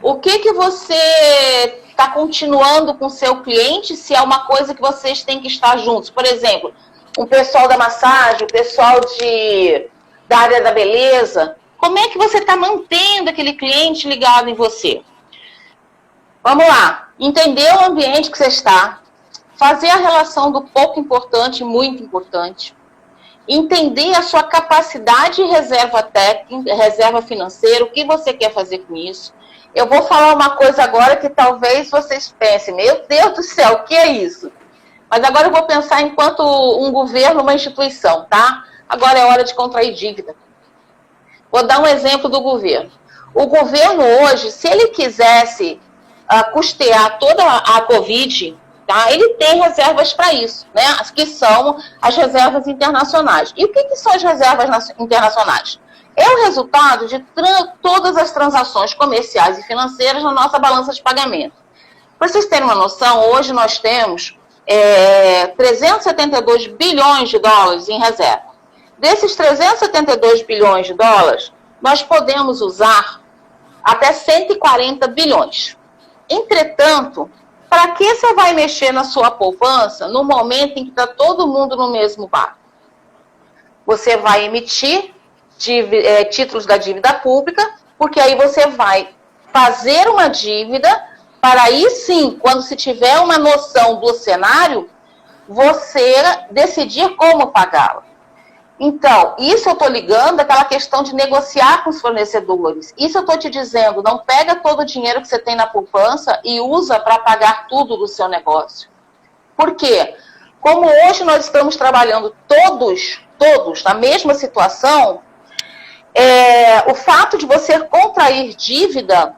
O que você está continuando com o seu cliente se é uma coisa que vocês têm que estar juntos? Por exemplo, o pessoal da massagem, o pessoal da área da beleza. Como é que você está mantendo aquele cliente ligado em você? Vamos lá. Entender o ambiente que você está. Fazer a relação do pouco importante e muito importante. Entender a sua capacidade de reserva técnica, reserva financeira, o que você quer fazer com isso. Eu vou falar uma coisa agora que talvez vocês pensem, meu Deus do céu, o que é isso? Mas agora eu vou pensar enquanto um governo, uma instituição, tá? Agora é hora de contrair dívida. Vou dar um exemplo do governo. O governo hoje, se ele quisesse custear toda a Covid, tá? Ele tem reservas para isso, né? Que são as reservas internacionais. E o que são as reservas internacionais? É o resultado de todas as transações comerciais e financeiras na nossa balança de pagamento. Para vocês terem uma noção, hoje nós temos 372 bilhões de dólares em reserva. Desses 372 bilhões de dólares, nós podemos usar até 140 bilhões. Entretanto, para que você vai mexer na sua poupança no momento em que está todo mundo no mesmo barco? Você vai emitir títulos da dívida pública, porque aí você vai fazer uma dívida para aí sim, quando se tiver uma noção do cenário, você decidir como pagá-la. Então, isso eu estou ligando àquela questão de negociar com os fornecedores. Isso eu estou te dizendo, não pega todo o dinheiro que você tem na poupança e usa para pagar tudo do seu negócio. Por quê? Como hoje nós estamos trabalhando todos na mesma situação, o fato de você contrair dívida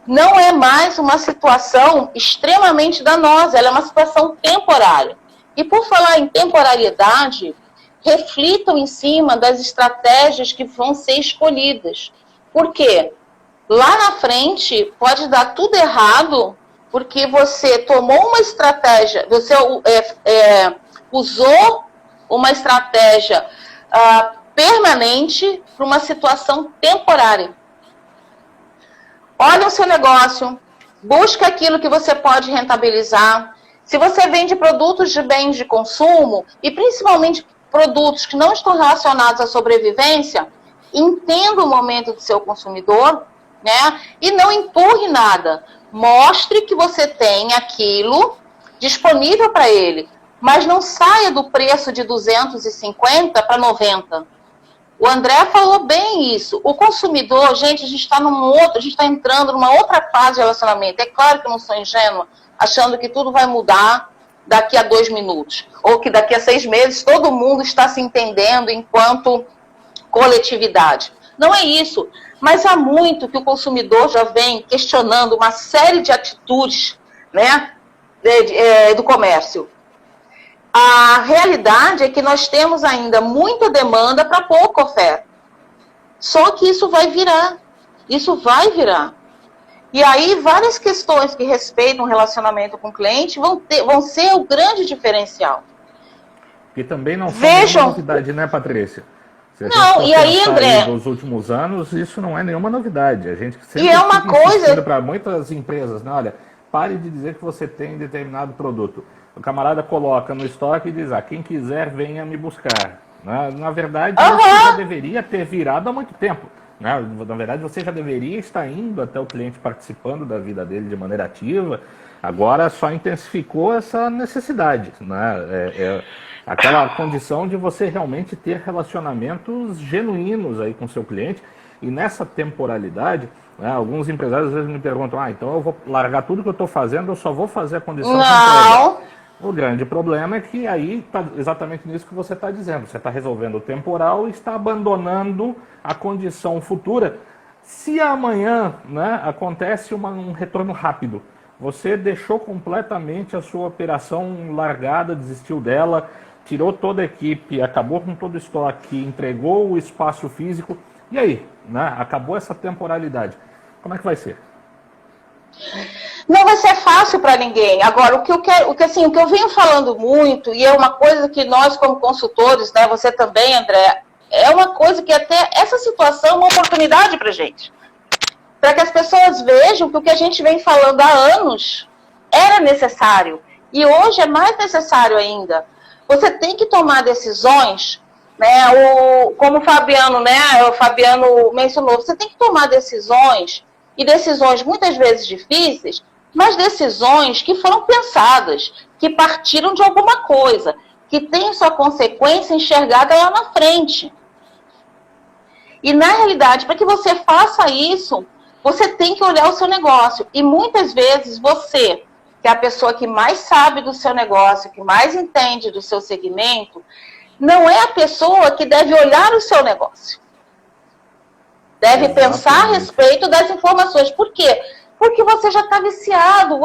não é mais uma situação extremamente danosa, ela é uma situação temporária. E por falar em temporariedade, reflitam em cima das estratégias que vão ser escolhidas. Por quê? Lá na frente pode dar tudo errado, porque você tomou uma estratégia, você usou uma estratégia permanente para uma situação temporária. Olha o seu negócio, busca aquilo que você pode rentabilizar. Se você vende produtos de bens de consumo, e principalmente produtos que não estão relacionados à sobrevivência, entenda o momento do seu consumidor, né? E não empurre nada. Mostre que você tem aquilo disponível para ele, mas não saia do preço de 250 para 90. O André falou bem isso. O consumidor, gente, a gente está entrando numa outra fase de relacionamento. É claro que eu não sou ingênua, achando que tudo vai mudar daqui a 2 minutos. Ou que daqui a 6 meses todo mundo está se entendendo enquanto coletividade. Não é isso. Mas há muito que o consumidor já vem questionando uma série de atitudes, né, do comércio. A realidade é que nós temos ainda muita demanda para pouca oferta. Só que isso vai virar. Isso vai virar. E aí, várias questões que respeitam o relacionamento com o cliente vão ser o grande diferencial. Que também não foi nenhuma novidade, né, Patrícia? Não, e aí, André? Nos últimos anos, isso não é nenhuma novidade. A gente sempre e é uma coisa para muitas empresas, né? Olha, pare de dizer que você tem determinado produto. O camarada coloca no estoque e diz, quem quiser venha me buscar. Na verdade, isso já deveria ter virado há muito tempo. Na verdade, você já deveria estar indo até o cliente, participando da vida dele de maneira ativa. Agora só intensificou essa necessidade, né? Aquela condição de você realmente ter relacionamentos genuínos aí com o seu cliente. E nessa temporalidade, né, alguns empresários às vezes me perguntam, então eu vou largar tudo que eu estou fazendo, eu só vou fazer a condição de entrega. O grande problema é que aí está exatamente nisso que você está dizendo. Você está resolvendo o temporal e está abandonando a condição futura. Se amanhã, né, acontece um retorno rápido, você deixou completamente a sua operação largada, desistiu dela, tirou toda a equipe, acabou com todo o estoque, entregou o espaço físico, e aí? Né, acabou essa temporalidade. Como é que vai ser? Não vai ser fácil para ninguém. Agora, o que eu venho falando muito, e é uma coisa que nós, como consultores, né, você também, André, é uma coisa que até essa situação é uma oportunidade para a gente. Para que as pessoas vejam que o que a gente vem falando há anos era necessário. E hoje é mais necessário ainda. Você tem que tomar decisões, né, como o Fabiano mencionou, você tem que tomar decisões, e decisões muitas vezes difíceis, mas decisões que foram pensadas, que partiram de alguma coisa, que tem sua consequência enxergada lá na frente. E, na realidade, para que você faça isso, você tem que olhar o seu negócio. E, muitas vezes, você, que é a pessoa que mais sabe do seu negócio, que mais entende do seu segmento, não é a pessoa que deve olhar o seu negócio. Deve pensar a respeito das informações. Por quê? Porque você já está viciado,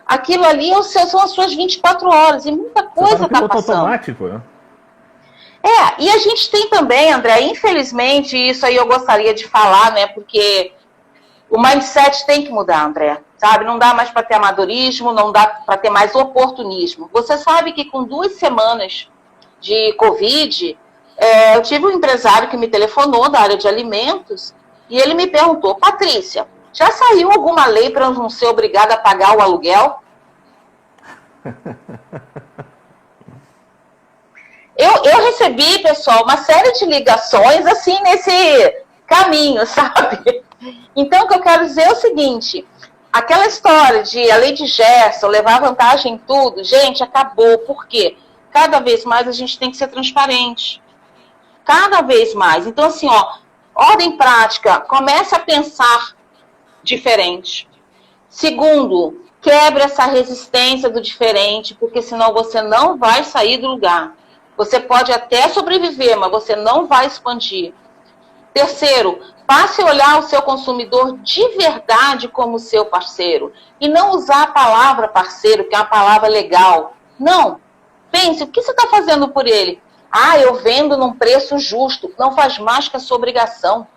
aquilo ali são as suas 24 horas, e muita coisa está passando. Automático, né? E a gente tem também, André, infelizmente, isso aí eu gostaria de falar, né, porque o mindset tem que mudar, André, sabe? Não dá mais para ter amadorismo, não dá para ter mais oportunismo. Você sabe que com 2 semanas de Covid, eu tive um empresário que me telefonou da área de alimentos, e ele me perguntou: Patrícia, já saiu alguma lei para eu não ser obrigada a pagar o aluguel? Eu recebi, pessoal, uma série de ligações assim nesse caminho, sabe? Então, o que eu quero dizer é o seguinte: aquela história de a lei de Gerson levar vantagem em tudo, gente, acabou. Por quê? Cada vez mais a gente tem que ser transparente. Cada vez mais. Então, assim, ordem prática, comece a pensar diferente. Segundo, quebre essa resistência do diferente, porque senão você não vai sair do lugar. Você pode até sobreviver, mas você não vai expandir. Terceiro, passe a olhar o seu consumidor de verdade como seu parceiro. E não usar a palavra parceiro, que é uma palavra legal. Não. Pense, o que você está fazendo por ele? Eu vendo num preço justo. Não faz mais que a sua obrigação.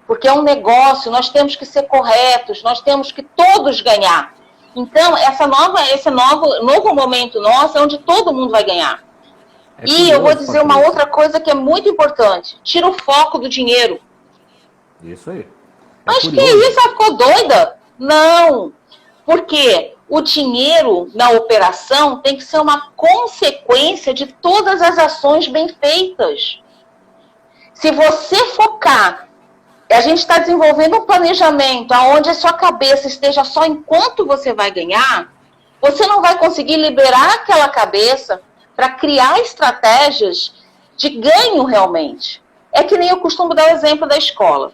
Porque é um negócio, nós temos que ser corretos, nós temos que todos ganhar. Então, esse novo momento nosso é onde todo mundo vai ganhar. E eu vou dizer uma outra coisa que é muito importante. Tira o foco do dinheiro. Isso aí. Mas que isso? Ela ficou doida? Não. Porque o dinheiro na operação tem que ser uma consequência de todas as ações bem feitas. Se você focar, a gente está desenvolvendo um planejamento onde a sua cabeça esteja só enquanto você vai ganhar, você não vai conseguir liberar aquela cabeça para criar estratégias de ganho realmente. É que nem eu costumo dar o exemplo da escola.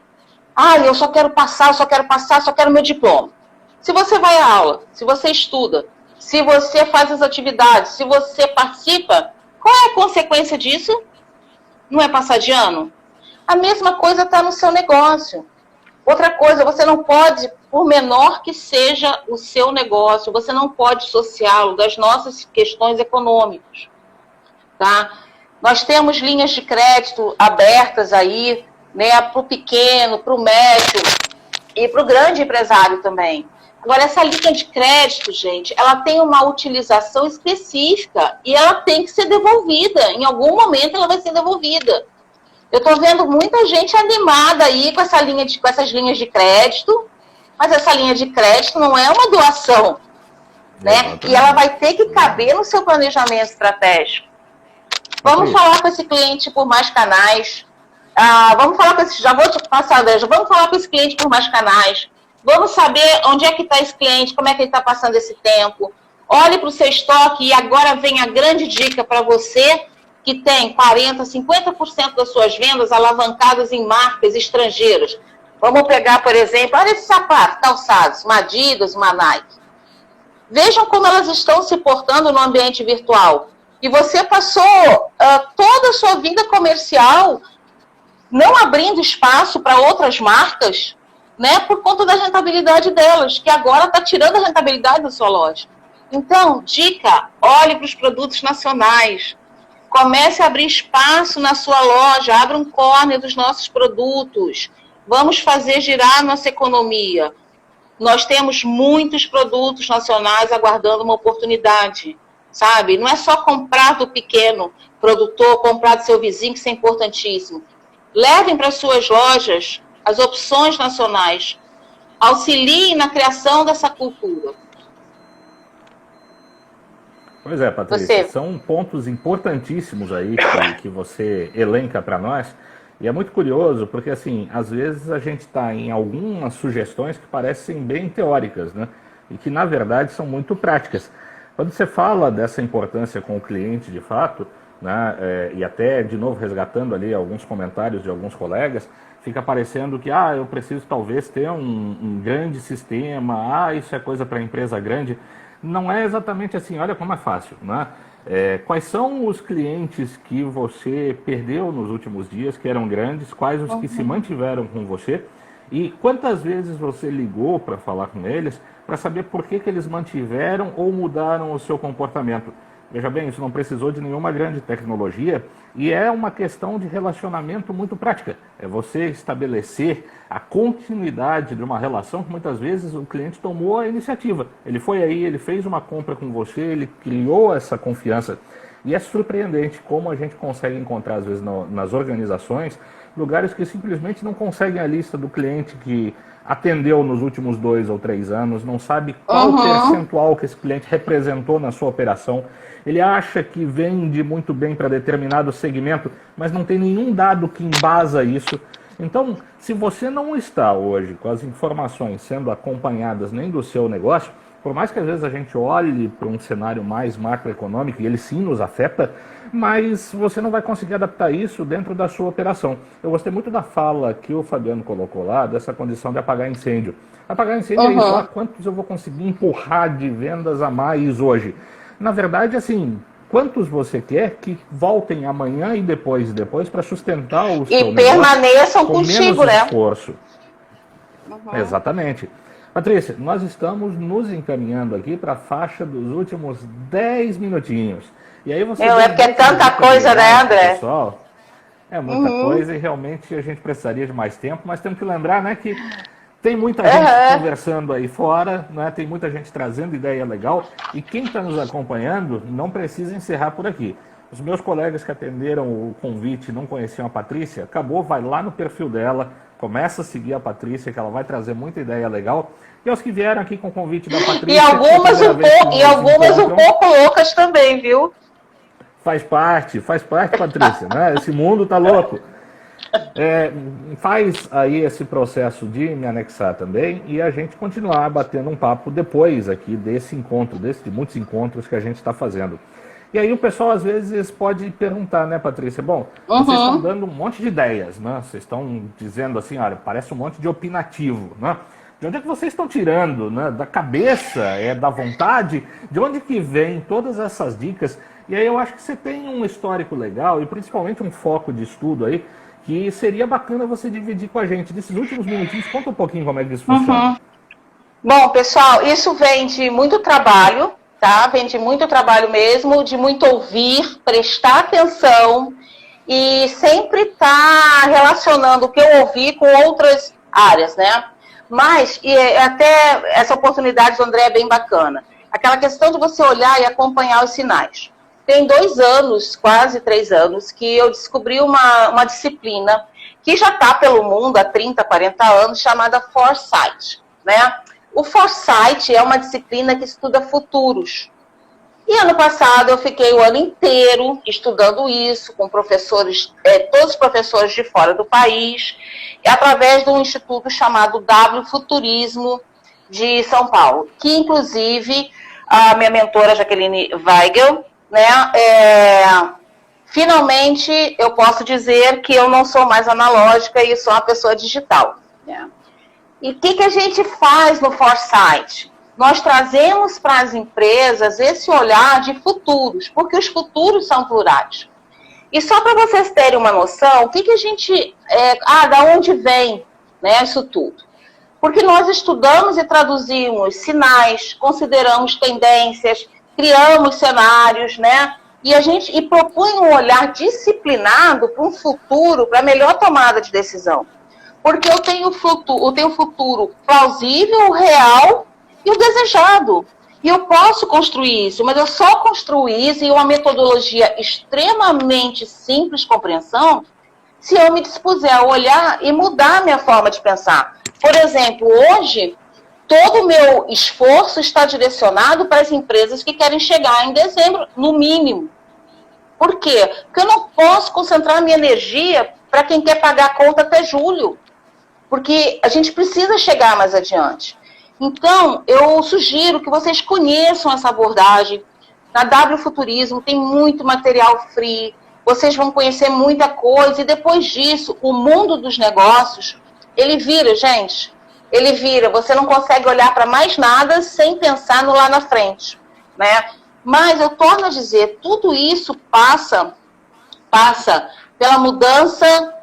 Eu só quero passar, só quero meu diploma. Se você vai à aula, se você estuda, se você faz as atividades, se você participa, qual é a consequência disso? Não é passar de ano? A mesma coisa está no seu negócio. Outra coisa, você não pode, por menor que seja o seu negócio, você não pode dissociá-lo das nossas questões econômicas. Tá? Nós temos linhas de crédito abertas aí, né, para o pequeno, para o médio e para o grande empresário também. Agora, essa linha de crédito, gente, ela tem uma utilização específica e ela tem que ser devolvida. Em algum momento ela vai ser devolvida. Eu estou vendo muita gente animada aí com essas linhas de crédito, mas essa linha de crédito não é uma doação, né? E ela vai ter que caber no seu planejamento estratégico. Vamos falar com esse cliente por mais canais. Vamos falar com esse... Já vou te passar, André. Vamos falar com esse cliente por mais canais. Vamos saber onde é que está esse cliente, como é que ele está passando esse tempo. Olhe para o seu estoque e agora vem a grande dica para você que tem 40%, 50% das suas vendas alavancadas em marcas estrangeiras. Vamos pegar, por exemplo, olha esse sapato, calçados, uma Adidas, uma Nike. Vejam como elas estão se portando no ambiente virtual. E você passou toda a sua vida comercial não abrindo espaço para outras marcas, né, por conta da rentabilidade delas, que agora está tirando a rentabilidade da sua loja. Então, dica, olhe para os produtos nacionais. Comece a abrir espaço na sua loja, abra um corner dos nossos produtos. Vamos fazer girar a nossa economia. nós temos muitos produtos nacionais aguardando uma oportunidade, sabe? Não é só comprar do pequeno produtor, comprar do seu vizinho, que isso é importantíssimo. Levem para suas lojas as opções nacionais. Auxiliem na criação dessa cultura. Pois é, Patrícia, são pontos importantíssimos aí que você elenca para nós. E é muito curioso, porque assim, às vezes a gente está em algumas sugestões que parecem bem teóricas, né? E que na verdade são muito práticas. Quando você fala dessa importância com o cliente de fato, né, e até de novo resgatando ali alguns comentários de alguns colegas, fica parecendo que eu preciso talvez ter um grande sistema, isso é coisa para empresa grande. Não é exatamente assim, olha como é fácil, né? Quais são os clientes que você perdeu nos últimos dias, que eram grandes, quais os que se mantiveram com você e quantas vezes você ligou para falar com eles para saber por que eles mantiveram ou mudaram o seu comportamento. Veja bem, isso não precisou de nenhuma grande tecnologia e é uma questão de relacionamento muito prática. É você estabelecer a continuidade de uma relação que muitas vezes o cliente tomou a iniciativa. Ele foi aí, ele fez uma compra com você, ele criou essa confiança. E é surpreendente como a gente consegue encontrar, às vezes, nas organizações, lugares que simplesmente não conseguem a lista do cliente que atendeu nos últimos 2 ou 3 anos, não sabe qual percentual que esse cliente representou na sua operação. Ele acha que vende muito bem para determinado segmento, mas não tem nenhum dado que embasa isso. Então, se você não está hoje com as informações sendo acompanhadas nem do seu negócio, por mais que às vezes a gente olhe para um cenário mais macroeconômico, e ele sim nos afeta, mas você não vai conseguir adaptar isso dentro da sua operação. Eu gostei muito da fala que o Fabiano colocou lá, dessa condição de apagar incêndio. Apagar incêndio é isso, quantos eu vou conseguir empurrar de vendas a mais hoje? Na verdade, assim, quantos você quer que voltem amanhã e depois para sustentar o seu negócio? E permaneçam contigo, né? Esforço. Exatamente. Patrícia, nós estamos nos encaminhando aqui para a faixa dos últimos 10 minutinhos. E aí você é porque é tanta coisa, né, André? Pessoal, é muita coisa e realmente a gente precisaria de mais tempo, mas temos que lembrar, né, que tem muita gente conversando aí fora, né, tem muita gente trazendo ideia legal e quem está nos acompanhando não precisa encerrar por aqui. Os meus colegas que atenderam o convite e não conheciam a Patrícia, acabou, vai lá no perfil dela, começa a seguir a Patrícia, que ela vai trazer muita ideia legal. E aos que vieram aqui com o convite da Patrícia... E algumas um pouco loucas também, viu? Faz parte, Patrícia, né? Esse mundo tá louco. Faz aí esse processo de me anexar também e a gente continuar batendo um papo depois aqui desse encontro, de muitos encontros que a gente está fazendo. E aí o pessoal às vezes pode perguntar, né, Patrícia? Bom, vocês estão dando um monte de ideias, né? Vocês estão dizendo assim, olha, parece um monte de opinativo, né? De onde é que vocês estão tirando, né? Da cabeça, da vontade? De onde que vem todas essas dicas? E aí eu acho que você tem um histórico legal e principalmente um foco de estudo aí que seria bacana você dividir com a gente. Desses últimos minutinhos, conta um pouquinho como é que isso funciona. Bom, pessoal, isso vem de muito trabalho, tá? Vem de muito trabalho mesmo, de muito ouvir, prestar atenção e sempre estar relacionando o que eu ouvi com outras áreas, né? Mas, e até essa oportunidade do André é bem bacana. Aquela questão de você olhar e acompanhar os sinais. Tem 2 anos, quase 3 anos, que eu descobri uma disciplina que já está pelo mundo há 30, 40 anos, chamada Foresight, né? O Foresight é uma disciplina que estuda futuros. E ano passado eu fiquei o ano inteiro estudando isso com professores, todos os professores de fora do país, através de um instituto chamado W Futurismo de São Paulo, que inclusive a minha mentora Jaqueline Weigel, né, finalmente eu posso dizer que eu não sou mais analógica e sou uma pessoa digital. Né? E o que a gente faz no Foresight? Nós trazemos para as empresas esse olhar de futuros, porque os futuros são plurais. E só para vocês terem uma noção, o que a gente... da onde vem, né, isso tudo? Porque nós estudamos e traduzimos sinais, consideramos tendências, criamos cenários, né? E propõe um olhar disciplinado para um futuro, para a melhor tomada de decisão. Porque eu tenho o futuro plausível, o real e o desejado. E eu posso construir isso, mas eu só construo isso em uma metodologia extremamente simples de compreensão se eu me dispuser a olhar e mudar a minha forma de pensar. Por exemplo, hoje, todo o meu esforço está direcionado para as empresas que querem chegar em dezembro, no mínimo. Por quê? Porque eu não posso concentrar a minha energia para quem quer pagar a conta até julho. Porque a gente precisa chegar mais adiante. Então, eu sugiro que vocês conheçam essa abordagem. Na W Futurismo tem muito material free, vocês vão conhecer muita coisa, e depois disso, o mundo dos negócios, ele vira, gente, ele vira. Você não consegue olhar para mais nada sem pensar no lá na frente, né? Mas eu torno a dizer, tudo isso passa pela mudança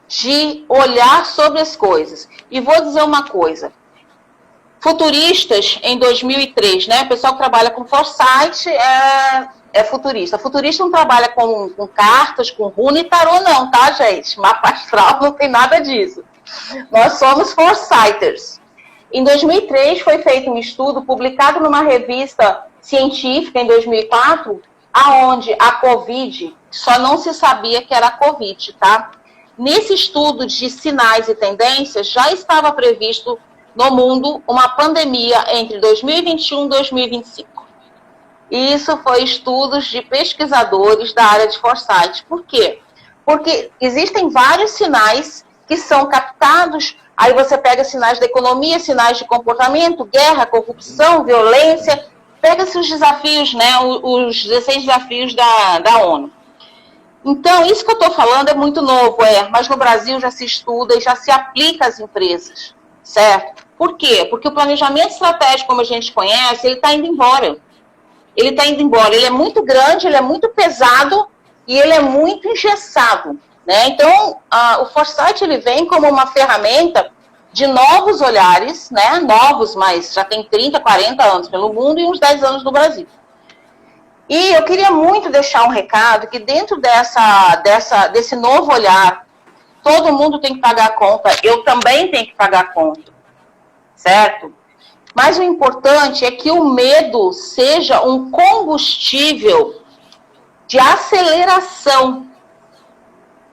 de olhar sobre as coisas. E vou dizer uma coisa. Futuristas, em 2003, né? O pessoal que trabalha com Foresight é futurista. Futurista não trabalha com cartas, com runa e tarô não, tá, gente? Mapa astral não tem nada disso. Nós somos Foresighters. Em 2003 foi feito um estudo publicado numa revista científica, em 2004, aonde a Covid, só não se sabia que era a Covid, tá? Nesse estudo de sinais e tendências, já estava previsto no mundo uma pandemia entre 2021 e 2025. E isso foi estudos de pesquisadores da área de Foresight. Por quê? Porque existem vários sinais que são captados, aí você pega sinais da economia, sinais de comportamento, guerra, corrupção, violência, pega-se os desafios, né, os 16 desafios da ONU. Então, isso que eu estou falando é muito novo, mas no Brasil já se estuda e já se aplica às empresas, certo? Por quê? Porque o planejamento estratégico, como a gente conhece, ele está indo embora. Ele está indo embora. Ele é muito grande, ele é muito pesado e ele é muito engessado, né? Então, o Foresight, ele vem como uma ferramenta de novos olhares, né? Novos, mas já tem 30, 40 anos pelo mundo e uns 10 anos no Brasil. E eu queria muito deixar um recado que dentro desse novo olhar, todo mundo tem que pagar a conta, eu também tenho que pagar a conta, certo? Mas o importante é que o medo seja um combustível de aceleração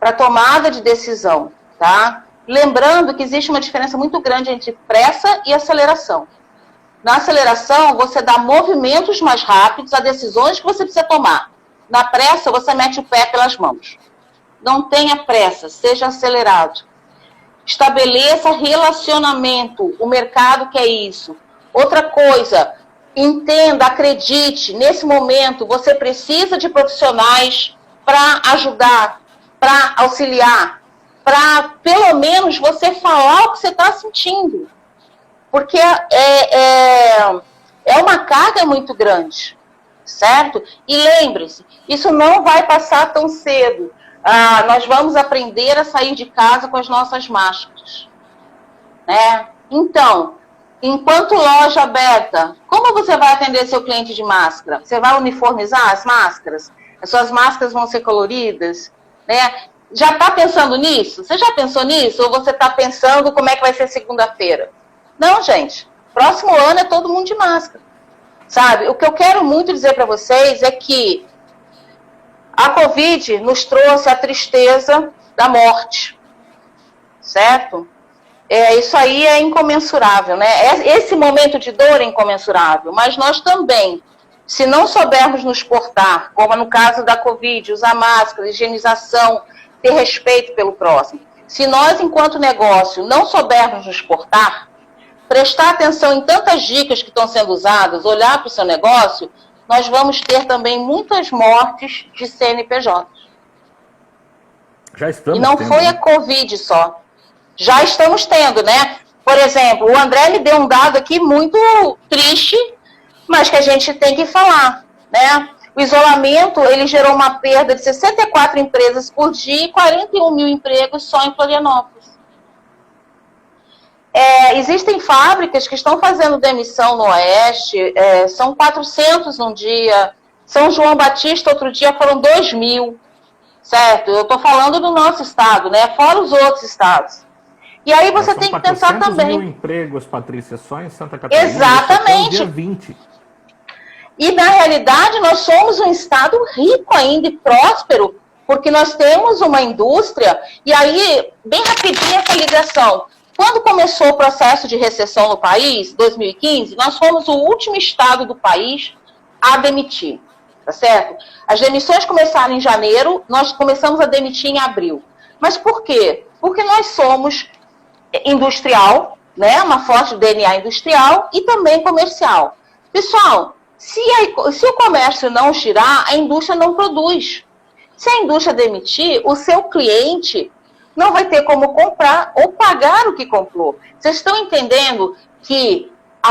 para tomada de decisão, tá? Lembrando que existe uma diferença muito grande entre pressa e aceleração. Na aceleração, você dá movimentos mais rápidos a decisões que você precisa tomar. Na pressa, você mete o pé pelas mãos. Não tenha pressa, seja acelerado. Estabeleça relacionamento, o mercado quer isso. Outra coisa, entenda, acredite, nesse momento você precisa de profissionais para ajudar, para auxiliar, para pelo menos você falar o que você está sentindo. Porque é uma carga muito grande, certo? E lembre-se, isso não vai passar tão cedo. Nós vamos aprender a sair de casa com as nossas máscaras, né? Então, enquanto loja aberta, como você vai atender seu cliente de máscara? Você vai uniformizar as máscaras? As suas máscaras vão ser coloridas, né? Já está pensando nisso? Você já pensou nisso? Ou você está pensando como é que vai ser segunda-feira? Não, gente. Próximo ano é todo mundo de máscara. Sabe? O que eu quero muito dizer para vocês é que a Covid nos trouxe a tristeza da morte. Certo? Isso aí é incomensurável, né? Esse momento de dor é incomensurável. Mas nós também, se não soubermos nos portar, como no caso da Covid, usar máscara, higienização, ter respeito pelo próximo. Se nós, enquanto negócio, não soubermos nos portar, prestar atenção em tantas dicas que estão sendo usadas, olhar para o seu negócio, nós vamos ter também muitas mortes de CNPJ. Já estamos e não tendo, foi né? a Covid só. Já estamos tendo, né? Por exemplo, o André me deu um dado aqui muito triste, mas que a gente tem que falar, né? O isolamento, ele gerou uma perda de 64 empresas por dia e 41 mil empregos só em Florianópolis. Existem fábricas que estão fazendo demissão no Oeste, são 400 num dia. São João Batista, outro dia, foram 2 mil, certo? Eu estou falando do nosso estado, né? Fora os outros estados. E aí você tem que pensar também. 400 mil empregos, Patrícia, só em Santa Catarina. Exatamente. Dia 20. E, na realidade, nós somos um estado rico ainda e próspero, porque nós temos uma indústria. E aí, bem rapidinho essa ligação. Quando começou o processo de recessão no país, 2015, nós fomos o último estado do país a demitir, tá certo? As demissões começaram em janeiro, nós começamos a demitir em abril. Mas por quê? Porque nós somos industrial, né? Uma forte DNA industrial e também comercial. Pessoal, se o comércio não girar, a indústria não produz. Se a indústria demitir, o seu cliente não vai ter como comprar ou pagar o que comprou. Vocês estão entendendo que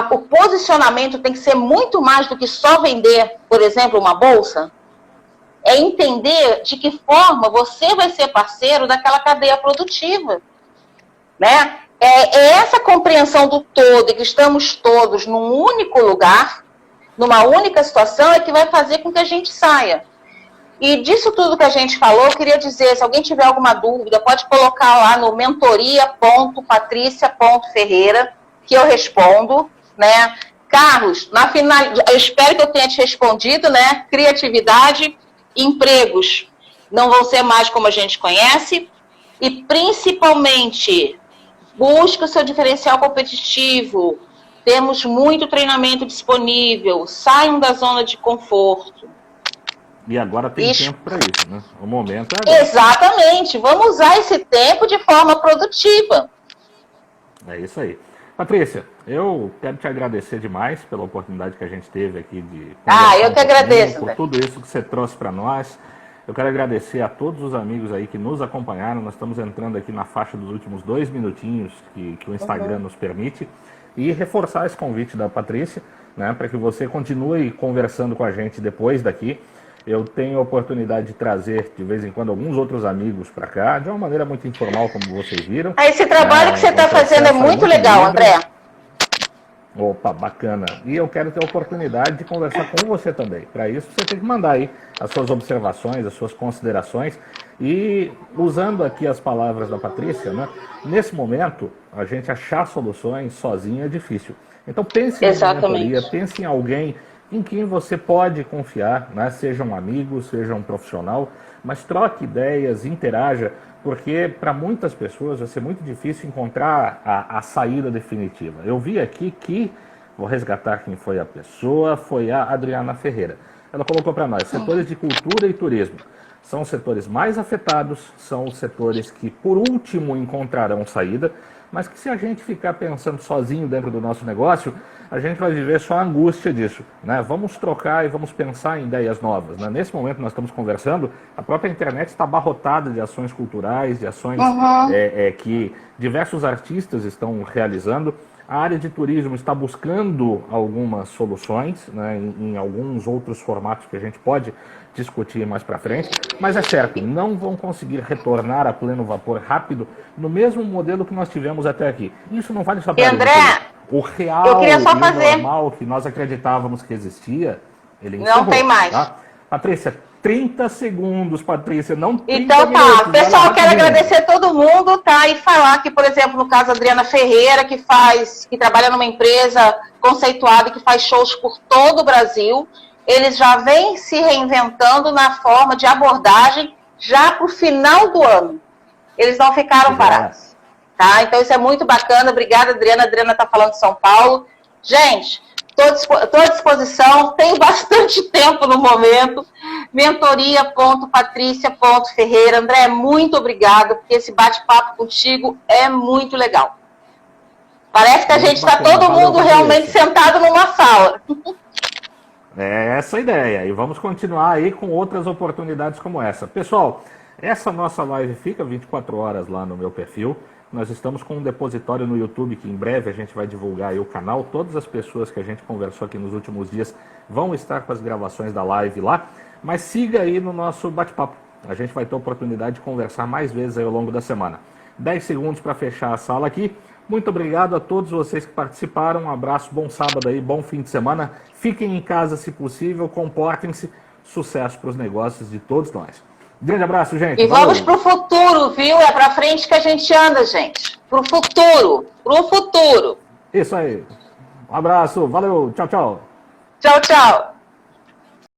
o posicionamento tem que ser muito mais do que só vender, por exemplo, uma bolsa? É entender de que forma você vai ser parceiro daquela cadeia produtiva, né? É essa compreensão do todo, e que estamos todos num único lugar, numa única situação, é que vai fazer com que a gente saia. E disso tudo que a gente falou, eu queria dizer, se alguém tiver alguma dúvida, pode colocar lá no mentoria.patricia.ferreira, que eu respondo, né? Carlos, na final, eu espero que eu tenha te respondido, né? Criatividade, empregos não vão ser mais como a gente conhece, e principalmente busque o seu diferencial competitivo. Temos muito treinamento disponível, saiam da zona de conforto. E agora tem tempo para isso, né? O momento é agora. Exatamente. Vamos usar esse tempo de forma produtiva. É isso aí. Patrícia, eu quero te agradecer demais pela oportunidade que a gente teve aqui de eu que agradeço, por tudo isso que você trouxe para nós. Eu quero agradecer a todos os amigos aí que nos acompanharam. Nós estamos entrando aqui na faixa dos últimos 2 minutinhos que o Instagram nos permite. E reforçar esse convite da Patrícia, né, para que você continue conversando com a gente depois daqui. Eu tenho a oportunidade de trazer, de vez em quando, alguns outros amigos para cá, de uma maneira muito informal, como vocês viram. Esse trabalho que você está fazendo é muito legal, André. Opa, bacana. E eu quero ter a oportunidade de conversar com você também. Para isso, você tem que mandar aí as suas observações, as suas considerações. E usando aqui as palavras da Patrícia, né, nesse momento, a gente achar soluções sozinho é difícil. Então pense em mentoria, pense em alguém em quem você pode confiar, né? Seja um amigo, seja um profissional, mas troque ideias, interaja, porque para muitas pessoas vai ser muito difícil encontrar a saída definitiva. Eu vi aqui que, vou resgatar quem foi a pessoa, foi a Adriana Ferreira. Ela colocou para nós, setores de cultura e turismo são os setores mais afetados, são os setores que por último encontrarão saída, mas que se a gente ficar pensando sozinho dentro do nosso negócio, a gente vai viver só a angústia disso, né? Vamos trocar e vamos pensar em ideias novas, né? Nesse momento nós estamos conversando, a própria internet está abarrotada de ações culturais, de ações que diversos artistas estão realizando. A área de turismo está buscando algumas soluções, né, em alguns outros formatos que a gente pode discutir mais para frente, mas é certo, não vão conseguir retornar a pleno vapor rápido no mesmo modelo que nós tivemos até aqui. Isso não vale só para André, o real e o normal que nós acreditávamos que existia, ele encerrou, não tem mais. Tá? Patrícia, 30 segundos, Patrícia, não 30 Então tá, minutos, pessoal, quero agradecer todo mundo, tá? E falar que, por exemplo, no caso da Adriana Ferreira, que trabalha numa empresa conceituada que faz shows por todo o Brasil, eles já vêm se reinventando na forma de abordagem já para o final do ano. Eles não ficaram parados, tá? Então isso é muito bacana. Obrigada, Adriana. A Adriana está falando de São Paulo. Gente, estou à disposição, tenho bastante tempo no momento. Mentoria.patricia.ferreira. André, muito obrigada, porque esse bate-papo contigo é muito legal. Parece que a gente está todo mundo realmente sentado numa sala. É essa a ideia. E vamos continuar aí com outras oportunidades como essa. Pessoal, essa nossa live fica 24 horas lá no meu perfil. Nós estamos com um depositório no YouTube que em breve a gente vai divulgar aí o canal. Todas as pessoas que a gente conversou aqui nos últimos dias vão estar com as gravações da live lá. Mas siga aí no nosso bate-papo. A gente vai ter a oportunidade de conversar mais vezes aí ao longo da semana. 10 segundos para fechar a sala aqui. Muito obrigado a todos vocês que participaram. Um abraço, bom sábado aí, bom fim de semana. Fiquem em casa se possível, comportem-se. Sucesso para os negócios de todos nós. Grande abraço, gente. E vamos pro futuro, viu? É pra frente que a gente anda, gente. Pro futuro. Pro futuro. Isso aí. Um abraço. Valeu. Tchau, tchau. Tchau, tchau.